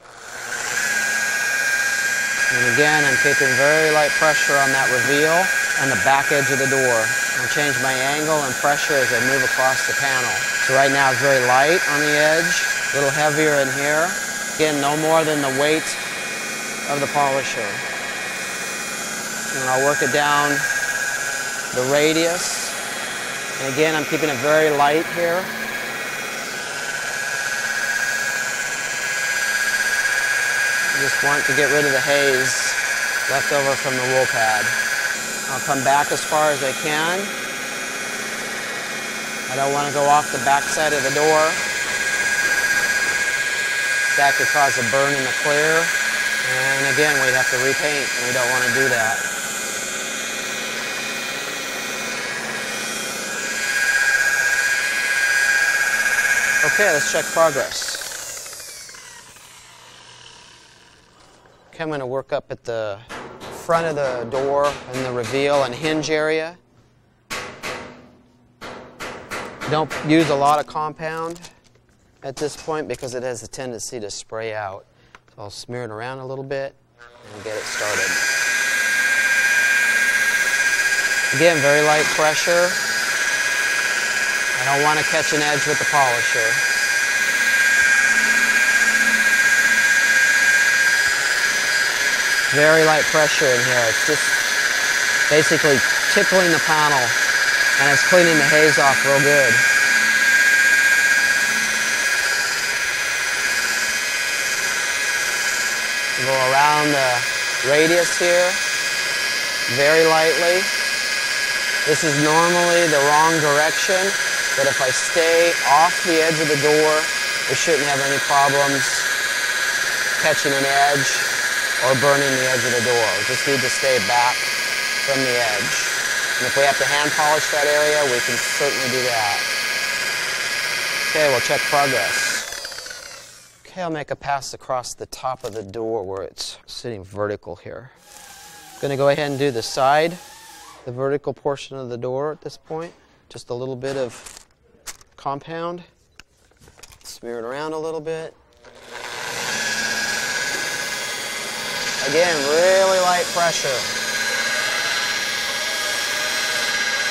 A: And again, I'm keeping very light pressure on that reveal and the back edge of the door. I'll change my angle and pressure as I move across the panel. So right now it's very light on the edge, a little heavier in here. Again, no more than the weight of the polisher. And I'll work it down the radius. And again, I'm keeping it very light here. I just want to get rid of the haze left over from the wool pad. I'll come back as far as I can. I don't want to go off the back side of the door. That could cause a burn in the clear. And again, we'd have to repaint, and we don't want to do that. Okay, let's check progress. Okay, I'm going to work up at the front of the door and the reveal and hinge area. Don't use a lot of compound at this point because it has a tendency to spray out. So I'll smear it around a little bit and get it started. Again, very light pressure. I don't want to catch an edge with the polisher. Very light pressure in here. It's just basically tickling the panel, and it's cleaning the haze off real good. Go around the radius here, very lightly. This is normally the wrong direction, but if I stay off the edge of the door, we shouldn't have any problems catching an edge or burning the edge of the door. We just need to stay back from the edge. And if we have to hand polish that area, we can certainly do that. Okay, we'll check progress. Okay, I'll make a pass across the top of the door where it's sitting vertical here. I'm going to go ahead and do the side, the vertical portion of the door at this point. Just a little bit of compound. Smear it around a little bit. Again, really light pressure.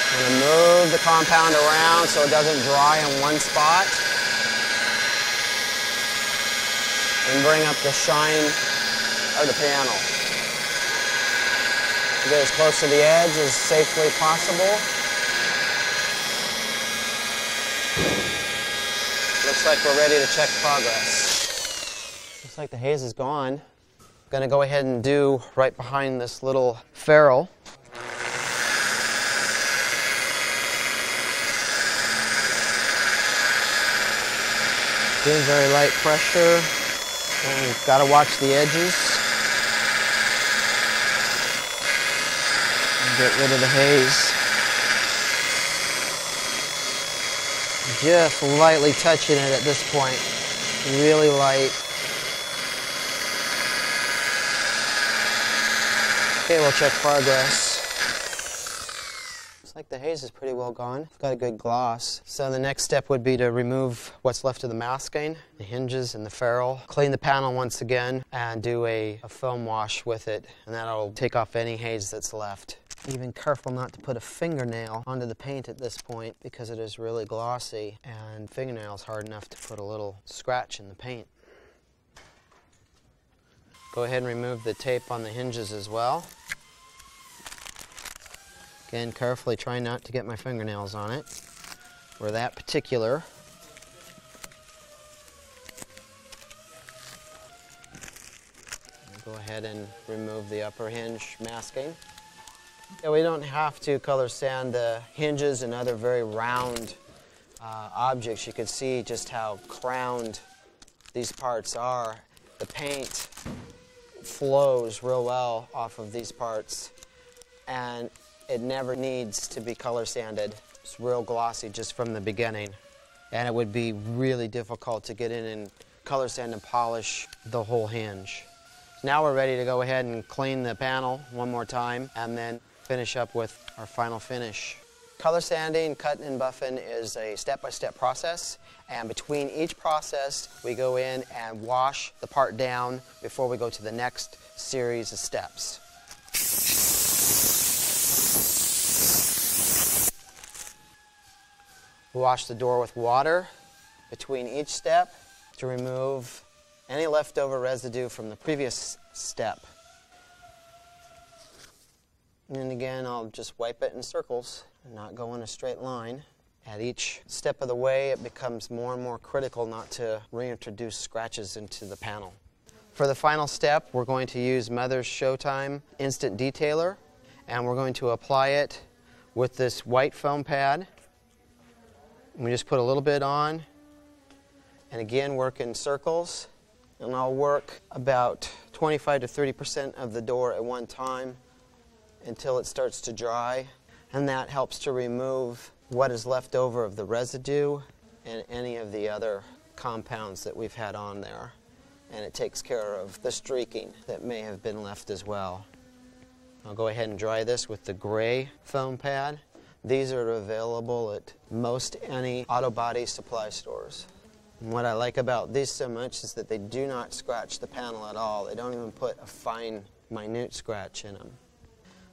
A: I'm going to move the compound around so it doesn't dry in one spot. And bring up the shine of the panel. Get as close to the edge as safely possible. Looks like we're ready to check progress. Looks like the haze is gone. I'm going to go ahead and do right behind this little ferrule. Again, very light pressure. And we've got to watch the edges. And get rid of the haze. Just lightly touching it at this point, really light. Okay, we'll check progress. Looks like the haze is pretty well gone. It's got a good gloss. So the next step would be to remove what's left of the masking, the hinges and the ferrule. Clean the panel once again and do a foam wash with it, and that'll take off any haze that's left. Even careful not to put a fingernail onto the paint at this point because it is really glossy, and fingernail's hard enough to put a little scratch in the paint. Go ahead and remove the tape on the hinges as well. Again, carefully try not to get my fingernails on it. We're that particular. Go ahead and remove the upper hinge masking. Yeah, we don't have to color sand the hinges and other very round objects. You can see just how crowned these parts are. The paint flows real well off of these parts, and it never needs to be color sanded. It's real glossy just from the beginning, and it would be really difficult to get in and color sand and polish the whole hinge. Now we're ready to go ahead and clean the panel one more time and then finish up with our final finish. Color sanding, cutting, and buffing is a step-by-step process, and between each process we go in and wash the part down before we go to the next series of steps. Wash the door with water between each step to remove any leftover residue from the previous step. And again, I'll just wipe it in circles and not go in a straight line. At each step of the way, it becomes more and more critical not to reintroduce scratches into the panel. For the final step, we're going to use Mother's Showtime Instant Detailer, and we're going to apply it with this white foam pad. And we just put a little bit on, and again work in circles, and I'll work about 25 to 30% of the door at one time until it starts to dry, and that helps to remove what is left over of the residue and any of the other compounds that we've had on there, and it takes care of the streaking that may have been left as well. I'll go ahead and dry this with the gray foam pad. These are available at most any auto body supply stores. And what I like about these so much is that they do not scratch the panel at all. They don't even put a fine, minute scratch in them.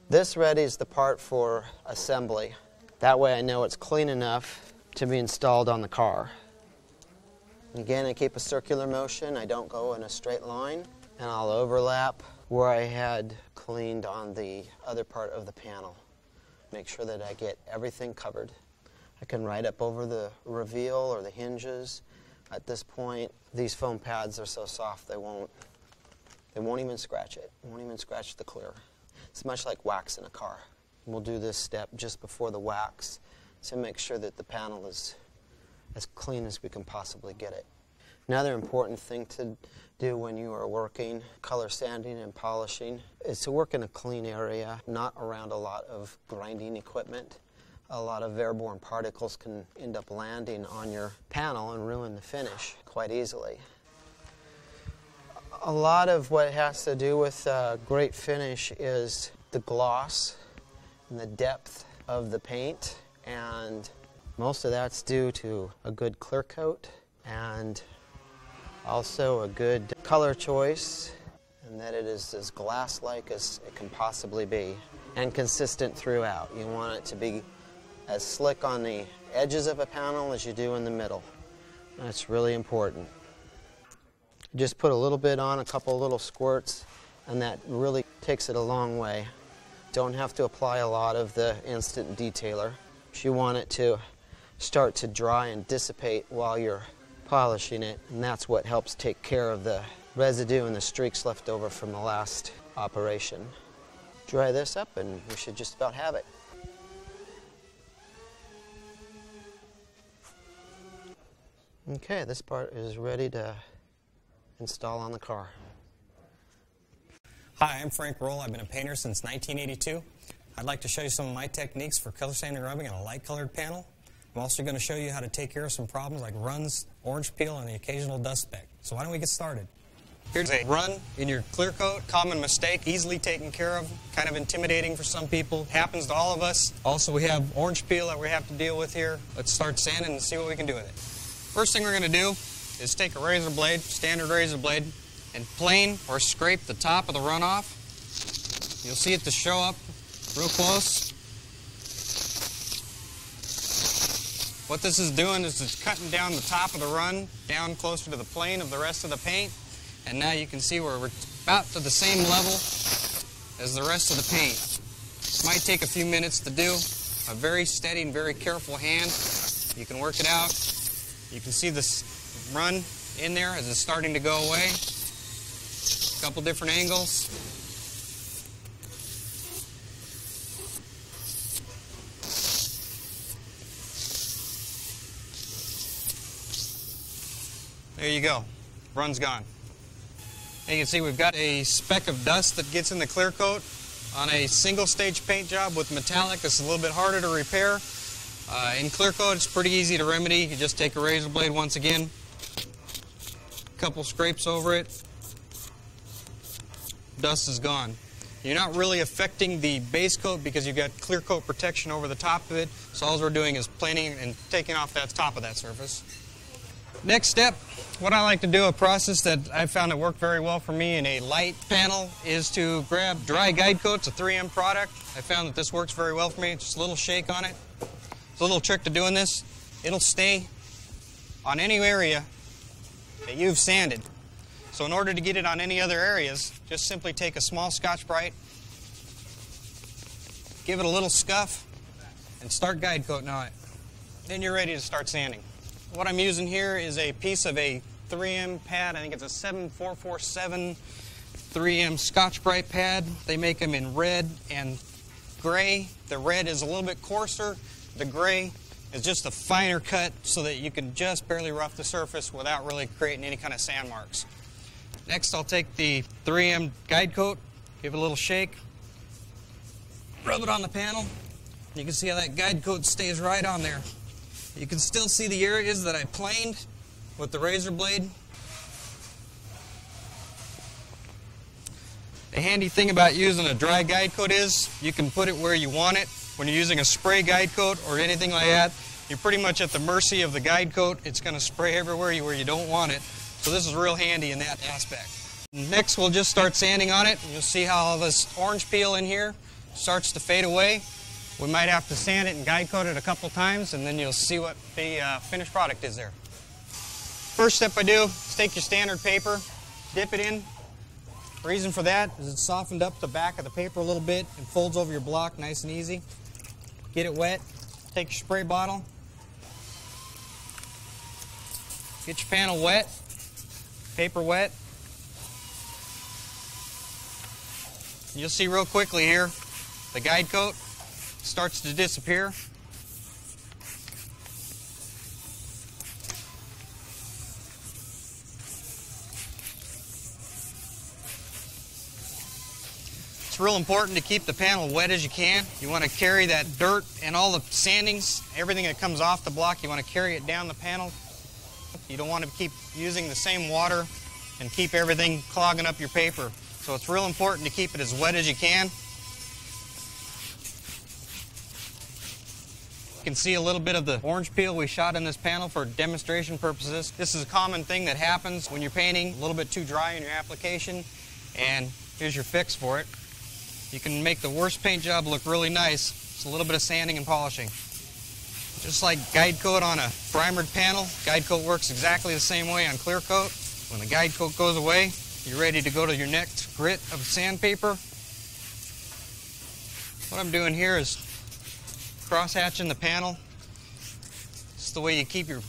A: This readies the part for assembly. That way I know it's clean enough to be installed on the car. Again, I keep a circular motion. I don't go in a straight line, and I'll overlap where I had cleaned on the other part of the panel. Make sure that I get everything covered. I can ride up over the reveal or the hinges. At this point, these foam pads are so soft they won't even scratch it. They won't even scratch the clear. It's much like wax in a car. We'll do this step just before the wax to make sure that the panel is as clean as we can possibly get it. Another important thing to do when you are working color sanding and polishing is to work in a clean area, not around a lot of grinding equipment. A lot of airborne particles can end up landing on your panel and ruin the finish quite easily. A lot of what has to do with great finish is the gloss and the depth of the paint, and most of that's due to a good clear coat and also a good color choice, and that it is as glass-like as it can possibly be and consistent throughout. You want it to be as slick on the edges of a panel as you do in the middle. That's really important. Just put a little bit on, a couple little squirts, and that really takes it a long way. Don't have to apply a lot of the instant detailer. You want it to start to dry and dissipate while you're polishing it, and that's what helps take care of the residue and the streaks left over from the last operation. Dry this up and we should just about have it. Okay, this part is ready to install on the car.
B: Hi, I'm Frank Roll. I've been a painter since 1982. I'd like to show you some of my techniques for color sanding and rubbing on a light colored panel. I'm also going to show you how to take care of some problems like runs, orange peel, and the occasional dust speck. So why don't we get started? Here's a run in your clear coat. Common mistake, easily taken care of, kind of intimidating for some people. Happens to all of us. Also, we have orange peel that we have to deal with here. Let's start sanding and see what we can do with it. First thing we're going to do is take a razor blade, standard razor blade, and plane or scrape the top of the run off. You'll see it to show up real close. What this is doing is it's cutting down the top of the run, down closer to the plane of the rest of the paint. And now you can see we're about to the same level as the rest of the paint. It might take a few minutes to do. A very steady and very careful hand. You can work it out. You can see this run in there as it's starting to go away. A couple different angles. There you go. Run's gone. You can see we've got a speck of dust that gets in the clear coat. On a single stage paint job with metallic, it's a little bit harder to repair. In clear coat, it's pretty easy to remedy. You just take a razor blade once again, a couple scrapes over it, dust is gone. You're not really affecting the base coat because you've got clear coat protection over the top of it, so all we're doing is planing and taking off that top of that surface. Next step, what I like to do, a process that I found that worked very well for me in a light panel, is to grab dry guide coat. It's a 3M product. I found that this works very well for me. Just a little shake on it. There's a little trick to doing this. It'll stay on any area that you've sanded. So in order to get it on any other areas, just simply take a small Scotch-Brite, give it a little scuff, and start guide coating on it. Then you're ready to start sanding. What I'm using here is a piece of a 3M pad. I think it's a 7447 3M Scotch-Brite pad. They make them in red and gray. The red is a little bit coarser. The gray is just a finer cut so that you can just barely rough the surface without really creating any kind of sand marks. Next, I'll take the 3M guide coat, give it a little shake, rub it on the panel. You can see how that guide coat stays right on there. You can still see the areas that I planed with the razor blade. The handy thing about using a dry guide coat is you can put it where you want it. When you're using a spray guide coat or anything like that, you're pretty much at the mercy of the guide coat. It's going to spray everywhere where you don't want it. So this is real handy in that aspect. Next, we'll just start sanding on it. You'll see how all this orange peel in here starts to fade away. We might have to sand it and guide coat it a couple times, and then you'll see what the finished product is there. First step I do is take your standard paper, dip it in. The reason for that is it's softened up the back of the paper a little bit and folds over your block nice and easy. Get it wet, take your spray bottle, get your panel wet, paper wet. You'll see real quickly here, the guide coat starts to disappear. It's real important to keep the panel wet as you can. You want to carry that dirt and all the sandings, everything that comes off the block, you want to carry it down the panel. You don't want to keep using the same water and keep everything clogging up your paper. So it's real important to keep it as wet as you can. You can see a little bit of the orange peel we shot in this panel for demonstration purposes. This is a common thing that happens when you're painting a little bit too dry in your application, and here's your fix for it. You can make the worst paint job look really nice. It's a little bit of sanding and polishing. Just like guide coat on a primered panel, guide coat works exactly the same way on clear coat. When the guide coat goes away, you're ready to go to your next grit of sandpaper. What I'm doing here is cross-hatching the panel. It's the way you keep your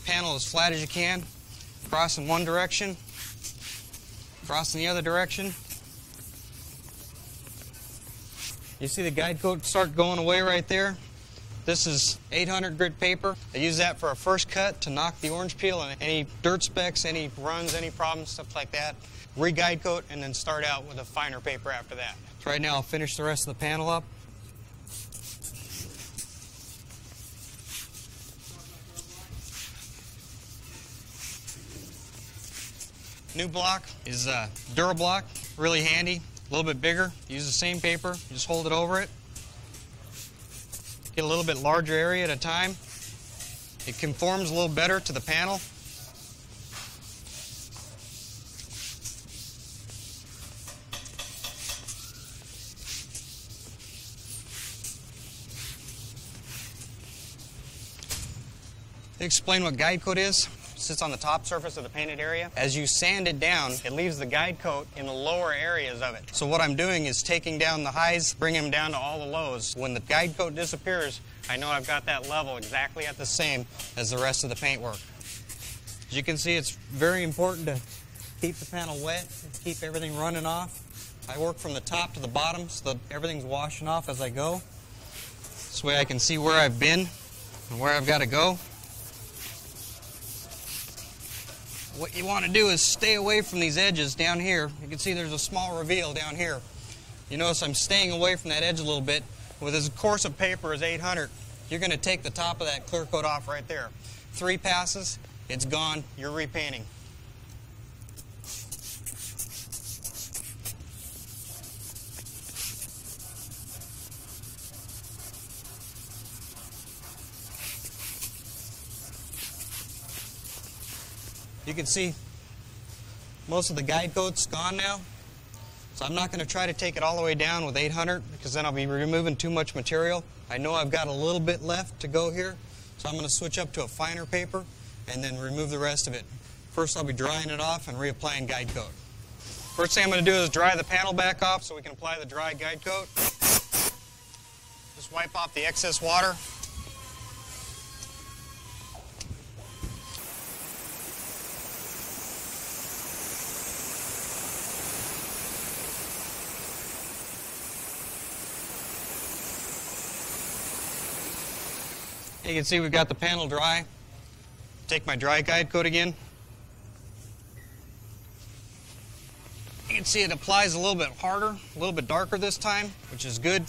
B: panel as flat as you can. Cross in one direction, cross in the other direction. You see the guide coat start going away right there? This is 800 grit paper. I use that for a first cut to knock the orange peel and any dirt specks, any runs, any problems, stuff like that. Re-guide coat and then start out with a finer paper after that. So right now I'll finish the rest of the panel up. New block is Durablock, really handy, a little bit bigger. Use the same paper, you just hold it over it. Get a little bit larger area at a time. It conforms a little better to the panel. Explain what guide coat is. It sits on the top surface of the painted area. As you sand it down, it leaves the guide coat in the lower areas of it. So what I'm doing is taking down the highs, bringing them down to all the lows. When the guide coat disappears, I know I've got that level exactly at the same as the rest of the paintwork. As you can see, it's very important to keep the panel wet, keep everything running off. I work from the top to the bottom so that everything's washing off as I go. This way I can see where I've been and where I've got to go. What you want to do is stay away from these edges down here. You can see there's a small reveal down here. You notice I'm staying away from that edge a little bit. With as coarse a paper as 800, you're going to take the top of that clear coat off right there. 3 passes, it's gone, you're repainting. You can see most of the guide coat's gone now. So I'm not going to try to take it all the way down with 800 because then I'll be removing too much material. I know I've got a little bit left to go here, so I'm going to switch up to a finer paper and then remove the rest of it. First I'll be drying it off and reapplying guide coat. First thing I'm going to do is dry the panel back off so we can apply the dry guide coat. Just wipe off the excess water. You can see we've got the panel dry. Take my dry guide coat again. You can see it applies a little bit harder, a little bit darker this time, which is good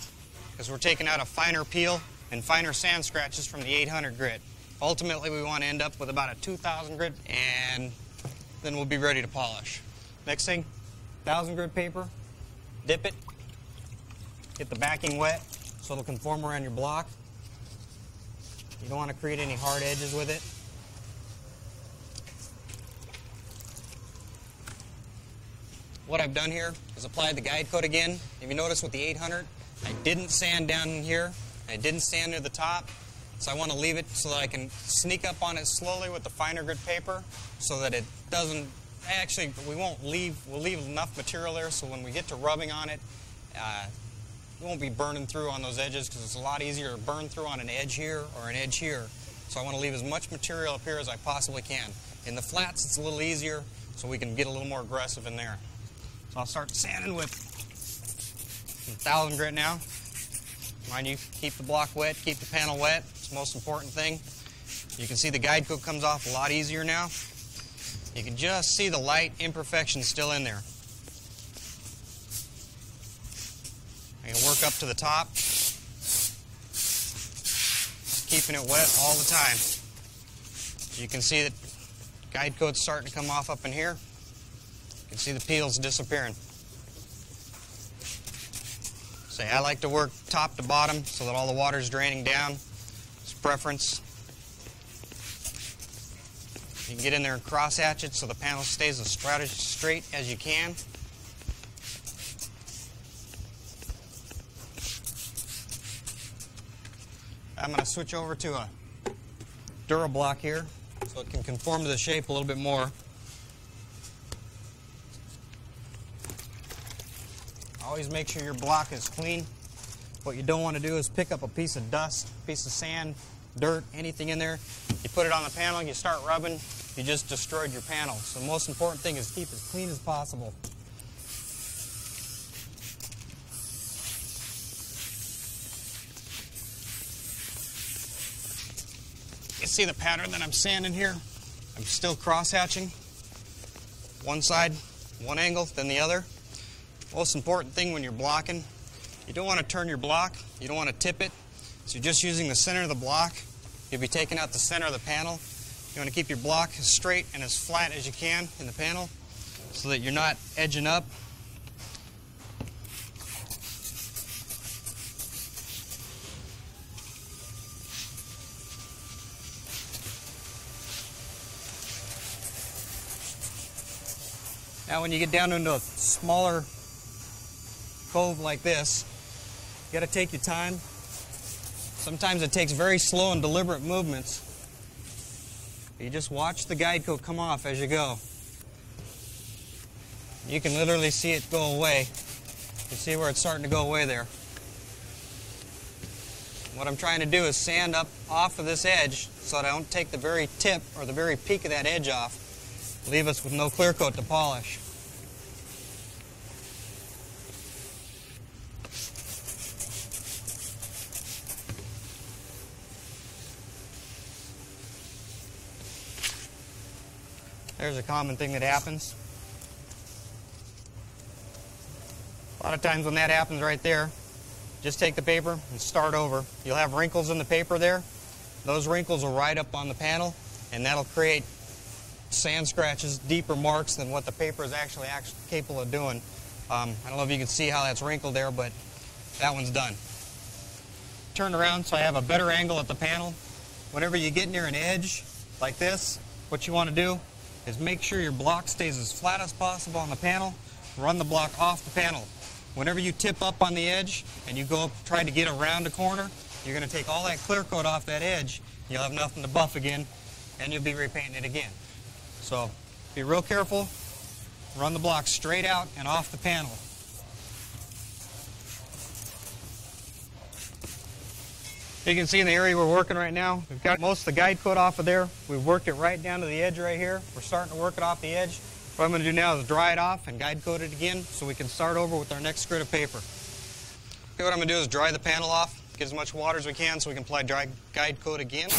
B: because we're taking out a finer peel and finer sand scratches from the 800 grit. Ultimately, we want to end up with about a 2000 grit, and then we'll be ready to polish. Next thing, 1000 grit paper, dip it, get the backing wet so it'll conform around your block. You don't want to create any hard edges with it. What I've done here is applied the guide coat again. If you notice with the 800, I didn't sand down in here. I didn't sand near the top. So I want to leave it so that I can sneak up on it slowly with the finer grit paper so that it doesn't, actually we'll leave enough material there so when we get to rubbing on it, we won't be burning through on those edges because it's a lot easier to burn through on an edge here or an edge here. So I want to leave as much material up here as I possibly can. In the flats, it's a little easier, so we can get a little more aggressive in there. So I'll start sanding with 1000 grit now. Mind you, keep the block wet, keep the panel wet. It's the most important thing. You can see the guide coat comes off a lot easier now. You can just see the light imperfections still in there. I can work up to the top, keeping it wet all the time. You can see that guide coat's starting to come off up in here. You can see the peels disappearing. So I like to work top to bottom so that all the water's draining down. It's preference. You can get in there and cross hatch it so the panel stays as straight as you can. I'm going to switch over to a Durablock here so it can conform to the shape a little bit more. Always make sure your block is clean. What you don't want to do is pick up a piece of dust, piece of sand, dirt, anything in there. You put it on the panel, you start rubbing, you just destroyed your panel. So the most important thing is keep it as clean as possible. You see the pattern that I'm sanding here? I'm still cross-hatching. One side, one angle, then the other. Most important thing when you're blocking, you don't want to turn your block, you don't want to tip it. So you're just using the center of the block. You'll be taking out the center of the panel. You want to keep your block as straight and as flat as you can in the panel. so that you're not edging up. Now when you get down into a smaller cove like this, you got to take your time. Sometimes it takes very slow and deliberate movements. You just watch the guide coat come off as you go. You can literally see it go away. You can see where it's starting to go away there. What I'm trying to do is sand up off of this edge so that I don't take the very tip or the very peak of that edge off. Leave us with no clear coat to polish. There's a common thing that happens. A lot of times when that happens right there, just take the paper and start over. You'll have wrinkles in the paper there. Those wrinkles will ride up on the panel, and that'll create sand scratches, deeper marks than what the paper is actually capable of doing. I don't know if you can see how that's wrinkled there, but that one's done. Turn around so I have a better angle at the panel. Whenever you get near an edge like this, what you want to do is make sure your block stays as flat as possible on the panel. Run the block off the panel. Whenever you tip up on the edge and you go up try to get around a corner, you're going to take all that clear coat off that edge. You'll have nothing to buff again, and you'll be repainting it again. So be real careful. Run the block straight out and off the panel. You can see in the area we're working right now, we've got most of the guide coat off of there. We've worked it right down to the edge right here. We're starting to work it off the edge. What I'm going to do now is dry it off and guide coat it again so we can start over with our next grit of paper. Okay, what I'm going to do is dry the panel off, get as much water as we can so we can apply dry guide coat again.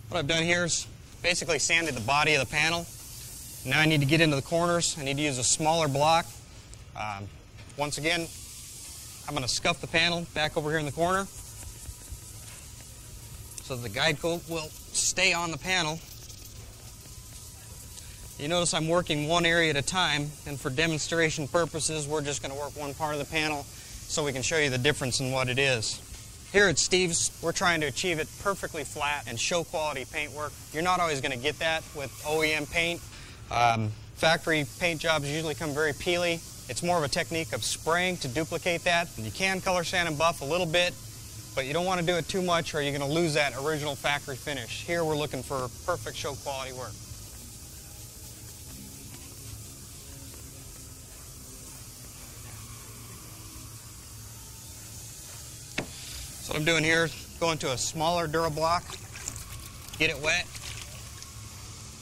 B: What I've done here is basically sanded the body of the panel. Now I need to get into the corners. I need to use a smaller block. Once again, I'm going to scuff the panel back over here in the corner so that the guide coat will stay on the panel. You notice I'm working one area at a time, and for demonstration purposes, we're just going to work one part of the panel so we can show you the difference in what it is. Here at Steve's, we're trying to achieve it perfectly flat and show quality paint work. You're not always going to get that with OEM paint. Factory paint jobs usually come very peely. It's more of a technique of spraying to duplicate that. And you can color sand and buff a little bit, but you don't want to do it too much or you're going to lose that original factory finish. Here we're looking for perfect show quality work. So what I'm doing here is going to a smaller DuraBlock, get it wet,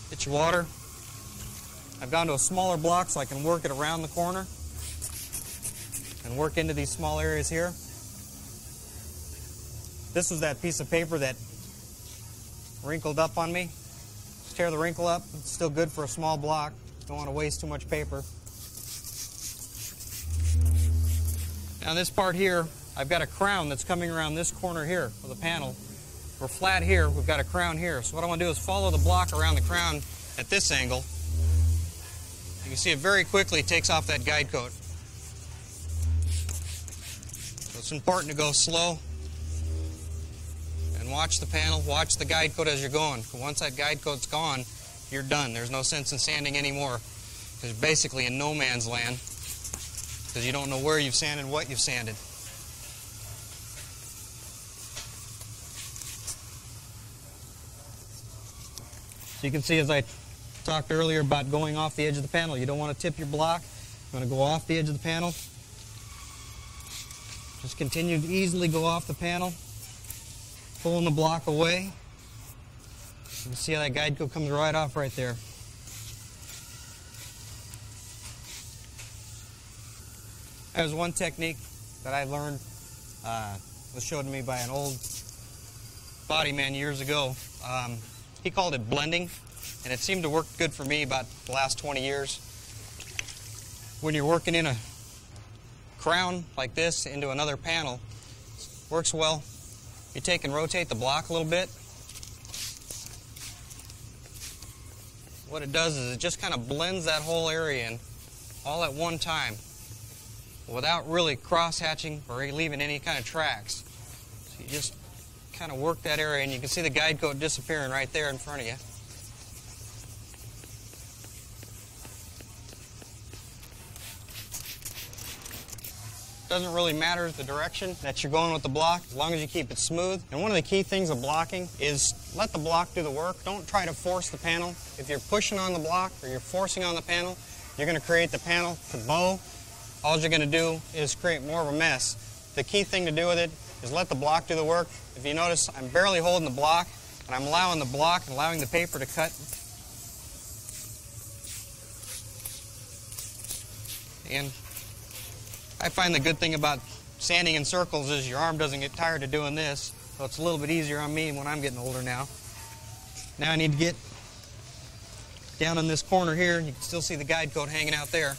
B: get your water. I've gone to a smaller block so I can work it around the corner and work into these small areas here. This was that piece of paper that wrinkled up on me. Just tear the wrinkle up. It's still good for a small block. Don't want to waste too much paper. Now this part here, I've got a crown that's coming around this corner here of the panel. We're flat here, we've got a crown here. So what I want to do is follow the block around the crown at this angle. You can see it very quickly takes off that guide coat. So it's important to go slow and watch the panel, watch the guide coat as you're going. Once that guide coat's gone, you're done. There's no sense in sanding anymore. There's basically in no man's land because you don't know where you've sanded and what you've sanded. So you can see, as I talked earlier about going off the edge of the panel, you don't want to tip your block. You want to go off the edge of the panel. Just continue to easily go off the panel, pulling the block away. You can see how that guide coat comes right off right there. There's one technique that I learned, was showed to me by an old body man years ago. He called it blending. and it seemed to work good for me about the last 20 years. When you're working in a crown like this into another panel, it works well. You take and rotate the block a little bit. What it does is it just kind of blends that whole area in all at one time without really cross-hatching or leaving any kind of tracks. So you just kind of work that area, and you can see the guide coat disappearing right there in front of you. Doesn't really matter the direction that you're going with the block, as long as you keep it smooth. And one of the key things of blocking is let the block do the work. Don't try to force the panel. If you're pushing on the block or you're forcing on the panel, you're going to create the panel to bow. All you're going to do is create more of a mess. The key thing to do with it is let the block do the work. If you notice, I'm barely holding the block, and I'm allowing the block and allowing the paper to cut. And I find the good thing about sanding in circles is your arm doesn't get tired of doing this, so it's a little bit easier on me when I'm getting older now. Now I need to get down in this corner here, and you can still see the guide coat hanging out there.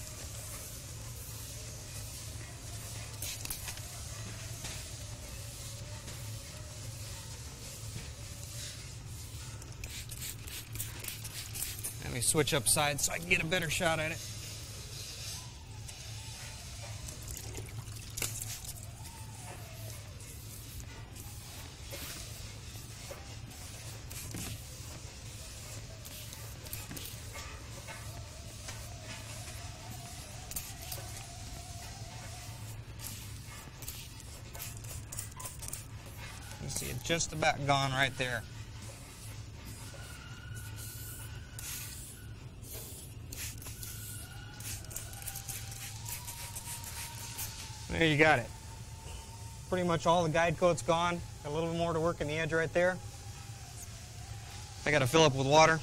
B: Let me switch up sides so I can get a better shot at it. You see it just about gone right there. There you got it. Pretty much all the guide coat's gone. Got a little more to work in the edge right there. I got to fill up with water.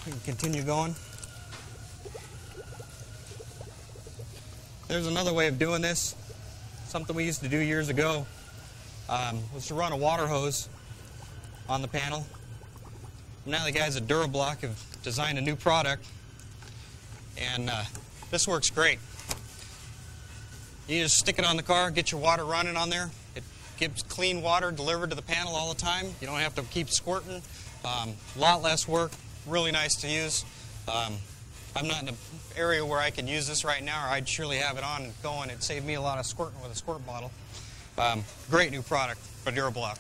B: We can continue going. There's another way of doing this. Something we used to do years ago was to run a water hose on the panel. Now the guys at Durablock have designed a new product, and this works great. You just stick it on the car, get your water running on there. It gives clean water delivered to the panel all the time. You don't have to keep squirting. A lot less work, really nice to use. I'm not in an area where I could use this right now, or I'd surely have it on and going. It saved me a lot of squirting with a squirt bottle. Great new product for Durablock.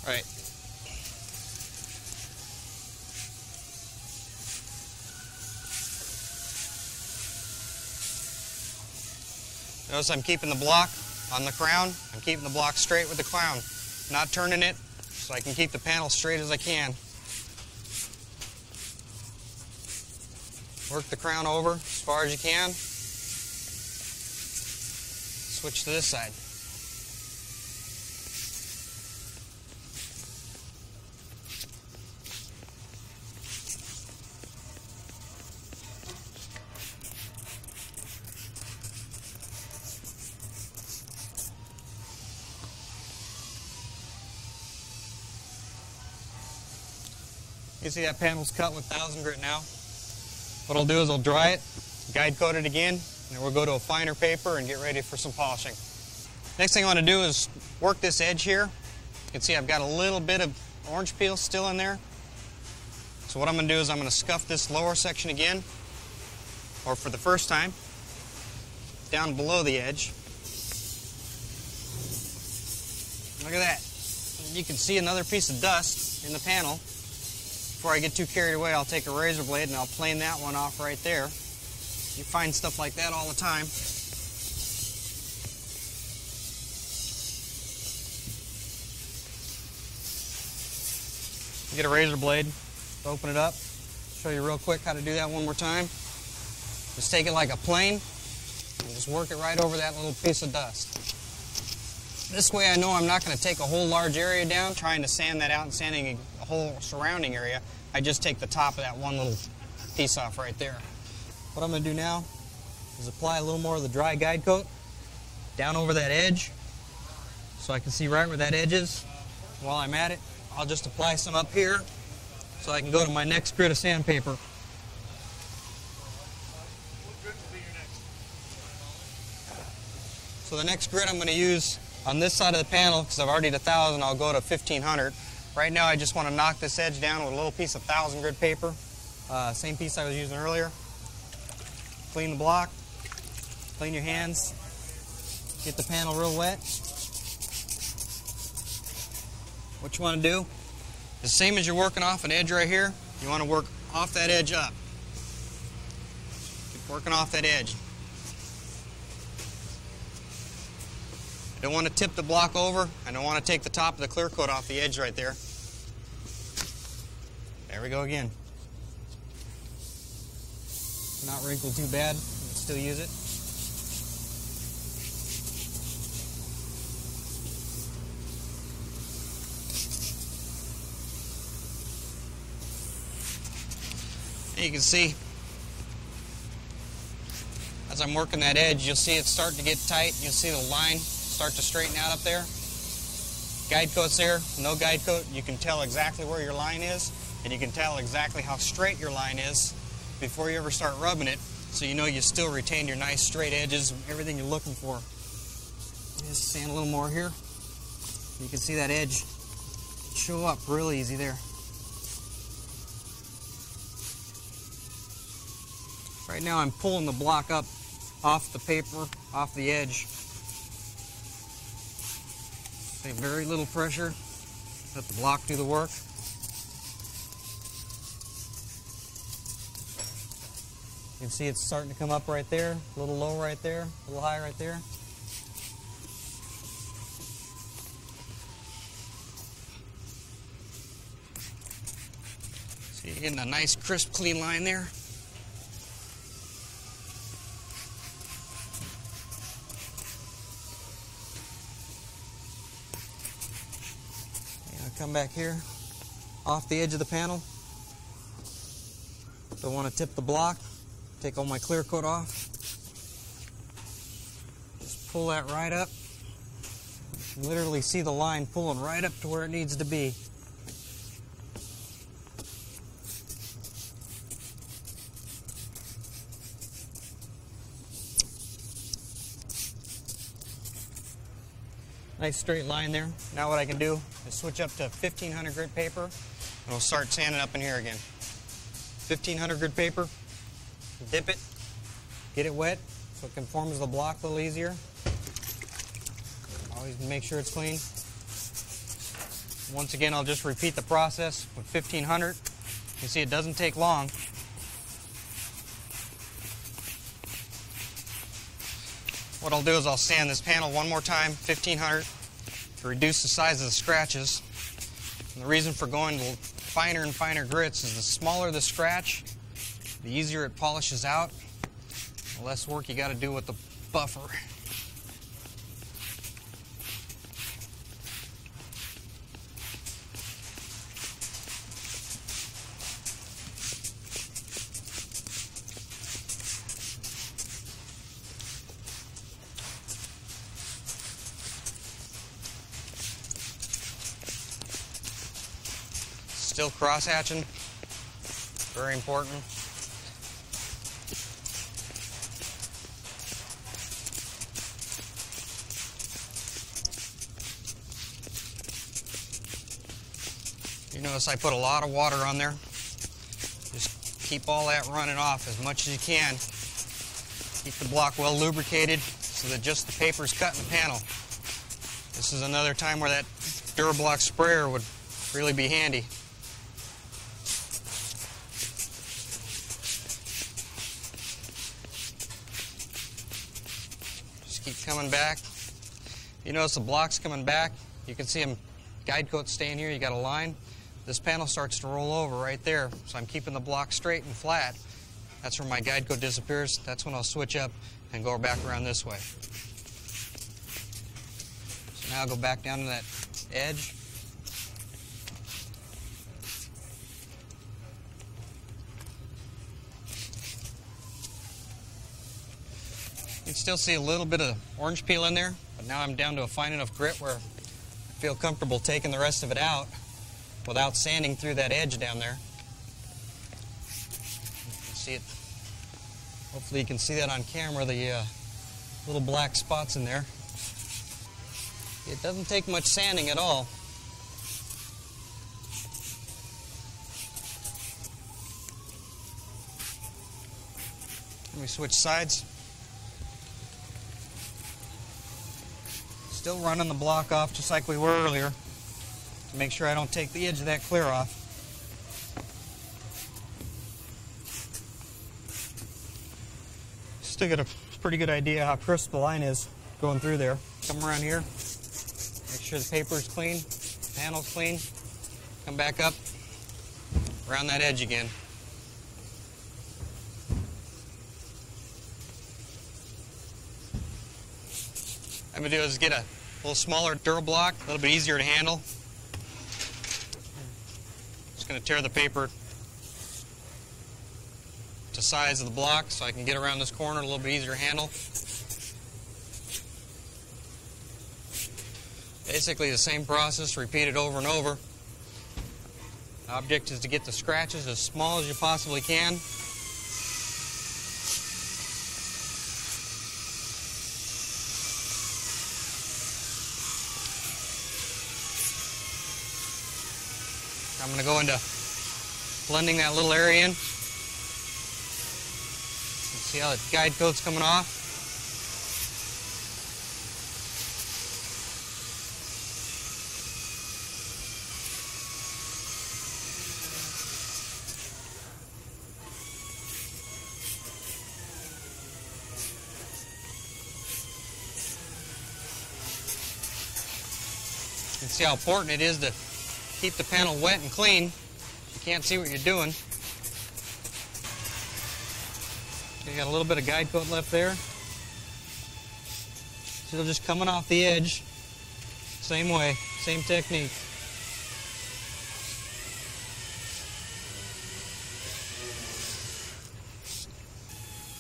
B: Right. Notice I'm keeping the block on the crown. I'm keeping the block straight with the crown, not turning it, so I can keep the panel straight as I can. Work the crown over as far as you can. Switch to this side. You see that panel's cut with 1000 grit now. What I'll do is I'll dry it, guide coat it again, and then we'll go to a finer paper and get ready for some polishing. Next thing I want to do is work this edge here. You can see I've got a little bit of orange peel still in there. So what I'm going to do is I'm going to scuff this lower section again, or for the first time, down below the edge. Look at that. You can see another piece of dust in the panel. Before I get too carried away, I'll take a razor blade and I'll plane that one off right there. You find stuff like that all the time. Get a razor blade, open it up, show you real quick how to do that one more time. Just take it like a plane and just work it right over that little piece of dust. This way I know I'm not going to take a whole large area down, trying to sand that out and sanding a whole surrounding area. I just take the top of that one little piece off right there. What I'm going to do now is apply a little more of the dry guide coat down over that edge. so I can see right where that edge is. While I'm at it, I'll just apply some up here so I can go to my next grit of sandpaper. So the next grit I'm going to use on this side of the panel, because I've already did 1,000, I'll go to 1,500. Right now I just want to knock this edge down with a little piece of 1,000 grit paper. Same piece I was using earlier. Clean the block, clean your hands, get the panel real wet. What you want to do, the same as you're working off an edge right here, you want to work off that edge up. Keep working off that edge. I don't want to tip the block over. I don't want to take the top of the clear coat off the edge right there. There we go again. Not wrinkled too bad. You can still use it. And you can see, as I'm working that edge, you'll see it start to get tight. You'll see the line start to straighten out up there. Guide coat's there, no guide coat. You can tell exactly where your line is, and you can tell exactly how straight your line is before you ever start rubbing it, so you know you still retain your nice straight edges and everything you're looking for. Just sand a little more here. You can see that edge show up real easy there. Right now I'm pulling the block up off the paper, off the edge. Say very little pressure. Let the block do the work. You can see it's starting to come up right there, a little low right there, a little high right there. So you're getting a nice, crisp, clean line there. Come back here, off the edge of the panel. Don't want to tip the block. Take all my clear coat off. Just pull that right up. You can literally see the line pulling right up to where it needs to be. Nice straight line there. Now what I can do is switch up to 1,500 grit paper, and we'll start sanding up in here again. 1,500 grit paper, dip it, get it wet so it conforms the block a little easier. Always make sure it's clean. Once again, I'll just repeat the process with 1,500. You see it doesn't take long. What I'll do is I'll sand this panel one more time, 1,500, to reduce the size of the scratches. And the reason for going to finer and finer grits is the smaller the scratch, the easier it polishes out, the less work you got to do with the buffer. Still cross-hatching, very important. You notice I put a lot of water on there. Just keep all that running off as much as you can. Keep the block well lubricated so that just the paper's cutting the panel. This is another time where that Durablock sprayer would really be handy. Keep coming back. You notice the block's coming back. You can see them guide coats staying here. You got a line. This panel starts to roll over right there. So I'm keeping the block straight and flat. That's where my guide coat disappears. That's when I'll switch up and go back around this way. So now I'll go back down to that edge. can still see a little bit of orange peel in there, but now I'm down to a fine enough grit where I feel comfortable taking the rest of it out without sanding through that edge down there. You can see it. Hopefully you can see that on camera, the little black spots in there. It doesn't take much sanding at all. Let me switch sides. Still running the block off just like we were earlier to make sure I don't take the edge of that clear off. Still got a pretty good idea how crisp the line is going through there. Come around here, make sure the paper is clean, panel's clean. Come back up, around that edge again. What I'm going to do is get a little smaller Durablock, a little bit easier to handle. Just going to tear the paper to size of the block so I can get around this corner a little bit easier to handle. Basically the same process, repeated over and over. The object is to get the scratches as small as you possibly can. I'm going to go into blending that little area in. See how the guide coat's coming off? You can see how important it is to keep the panel wet and clean. You can't see what you're doing. You got a little bit of guide coat left there. Still just coming off the edge. Same way, same technique.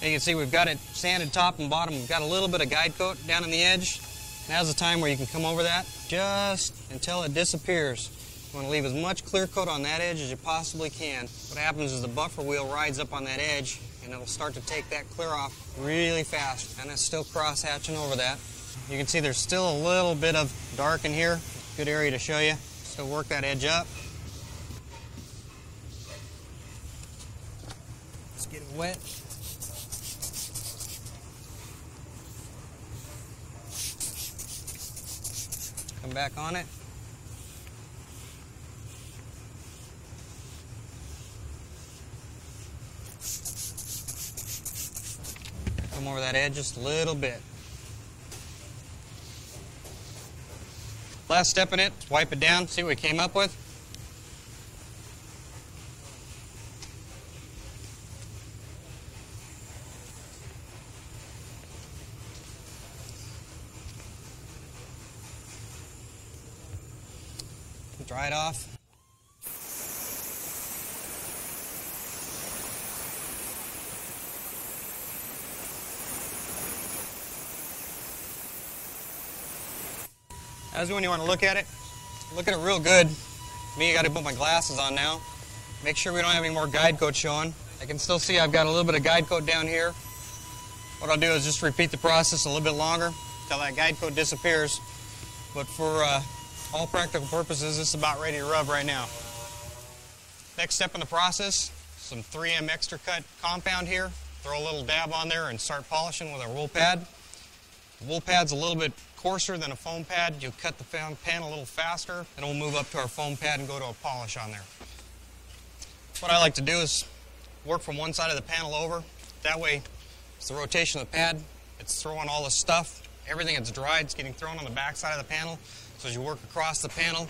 B: And you can see we've got it sanded top and bottom. We've got a little bit of guide coat down on the edge. Now's the time where you can come over that just until it disappears. You want to leave as much clear coat on that edge as you possibly can. What happens is the buffer wheel rides up on that edge and it'll start to take that clear off really fast. And it's still cross-hatching over that. You can see there's still a little bit of dark in here. Good area to show you. So work that edge up. Let's get it wet. Come back on it. Come over that edge just a little bit. Last step in it, wipe it down, see what we came up with. Dry it off. As when you want to look at it real good. Me, I got to put my glasses on now. Make sure we don't have any more guide coat showing. I can still see I've got a little bit of guide coat down here. What I'll do is just repeat the process a little bit longer until that guide coat disappears. But for all practical purposes, this is about ready to rub right now. Next step in the process, some 3M extra cut compound here. Throw a little dab on there and start polishing with our wool pad. The wool pad's a little bit coarser than a foam pad. You'll cut the pan a little faster, and we'll move up to our foam pad and go to a polish on there. What I like to do is work from one side of the panel over. That way, it's the rotation of the pad. It's throwing all the stuff. Everything that's dried is getting thrown on the back side of the panel. So as you work across the panel,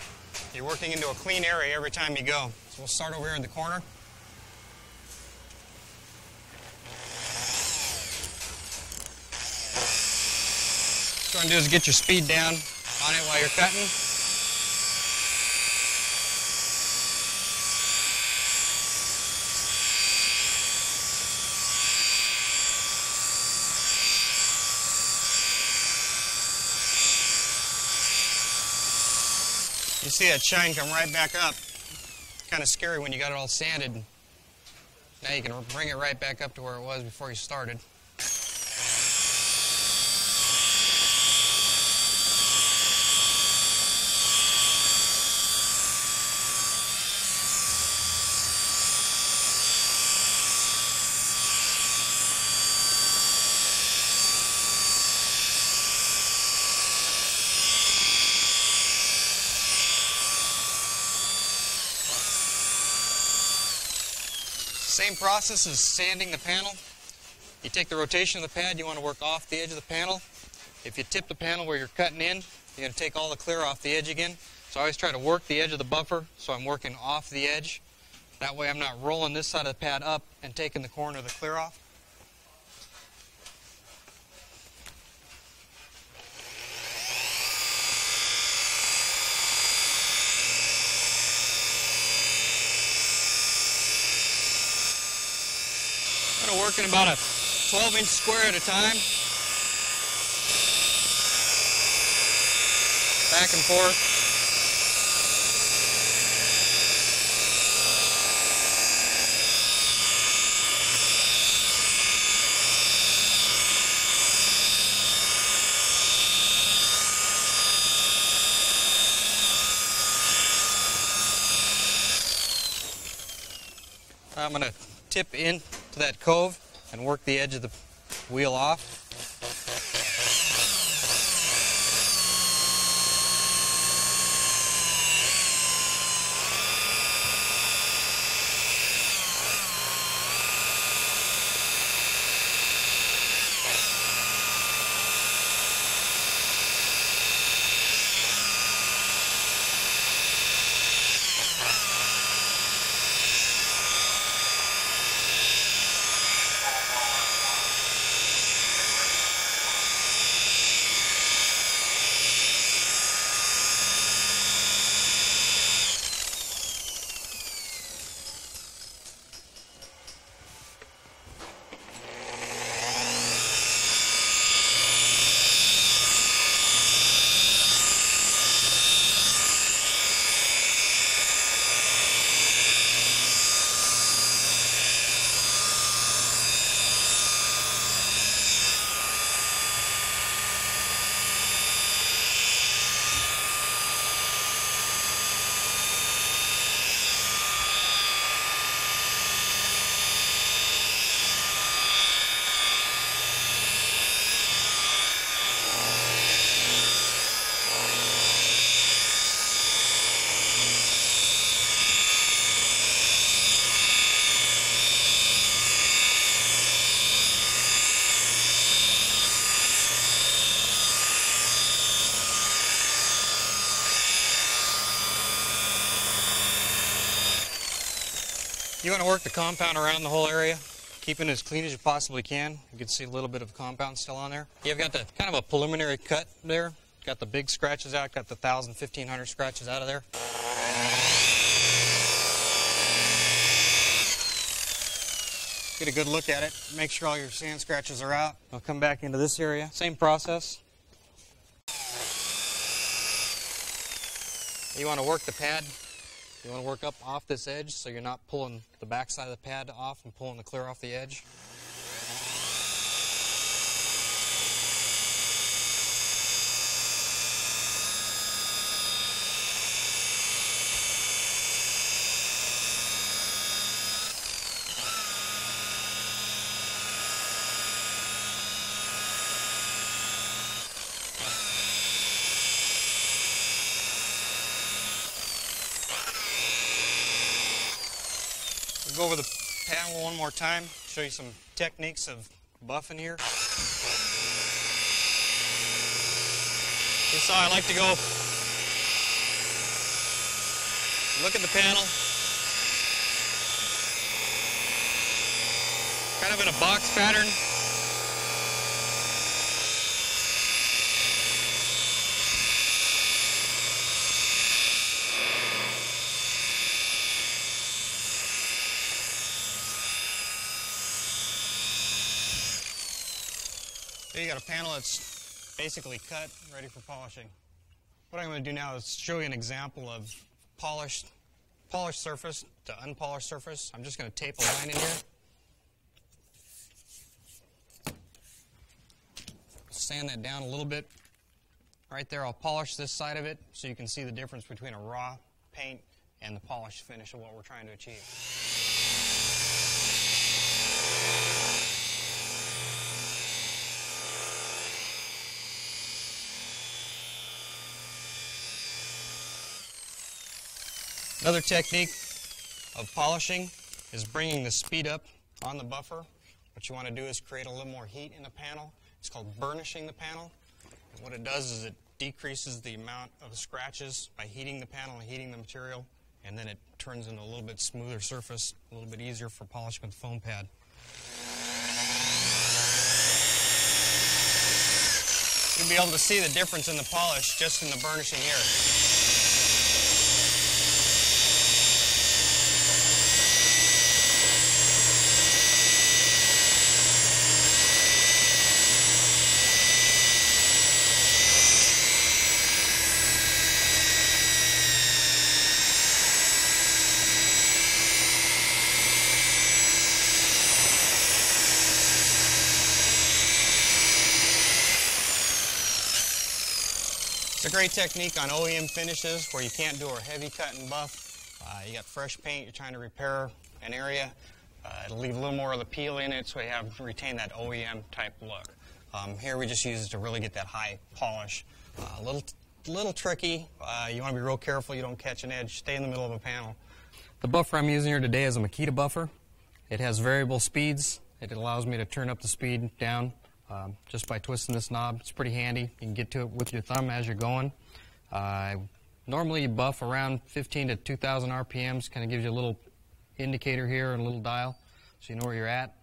B: you're working into a clean area every time you go. So we'll start over here in the corner. What you want to do is get your speed down on it while you're cutting. You see that shine come right back up. Kind of scary when you got it all sanded. Now you can bring it right back up to where it was before you started. Same process as sanding the panel. You take the rotation of the pad, you want to work off the edge of the panel. If you tip the panel where you're cutting in, you're going to take all the clear off the edge again. So I always try to work the edge of the buffer so I'm working off the edge. That way I'm not rolling this side of the pad up and taking the corner of the clear off. I'm going to work in about a 12-inch square at a time. Back and forth. I'm going to tip into that cove and work the edge of the wheel off. You want to work the compound around the whole area, keeping it as clean as you possibly can. You can see a little bit of compound still on there. You've got the kind of a preliminary cut there. Got the big scratches out, got the 1,000, 1,500 scratches out of there. Get a good look at it. Make sure all your sand scratches are out. I'll come back into this area. Same process. You want to work the pad. You want to work up off this edge so you're not pulling the back side of the pad off and pulling the clear off the edge. We'll go over the panel one more time, show you some techniques of buffing here. Here's how I like to go. Look at the panel. Kind of in a box pattern. So you got a panel that's basically cut, ready for polishing. What I'm going to do now is show you an example of polished surface to unpolished surface. I'm just going to tape a line in here. Sand that down a little bit. Right there, I'll polish this side of it so you can see the difference between a raw paint and the polished finish of what we're trying to achieve. Another technique of polishing is bringing the speed up on the buffer. What you want to do is create a little more heat in the panel. It's called burnishing the panel. And what it does is it decreases the amount of scratches by heating the panel and heating the material, and then it turns into a little bit smoother surface, a little bit easier for polishing with the foam pad. You'll be able to see the difference in the polish just in the burnishing here. It's a great technique on OEM finishes where you can't do a heavy cut and buff. You got fresh paint, you're trying to repair an area. It'll leave a little more of the peel in it so you have to retain that OEM type look. Here we just use it to really get that high polish. A little tricky. You want to be real careful you don't catch an edge. Stay in the middle of a panel. The buffer I'm using here today is a Makita Buffer. It has variable speeds. It allows me to turn up the speed, down. Just by twisting this knob. It's pretty handy. You can get to it with your thumb as you're going. Normally you buff around 15 to 2,000 RPMs. Kind of gives you a little indicator here and a little dial so you know where you're at.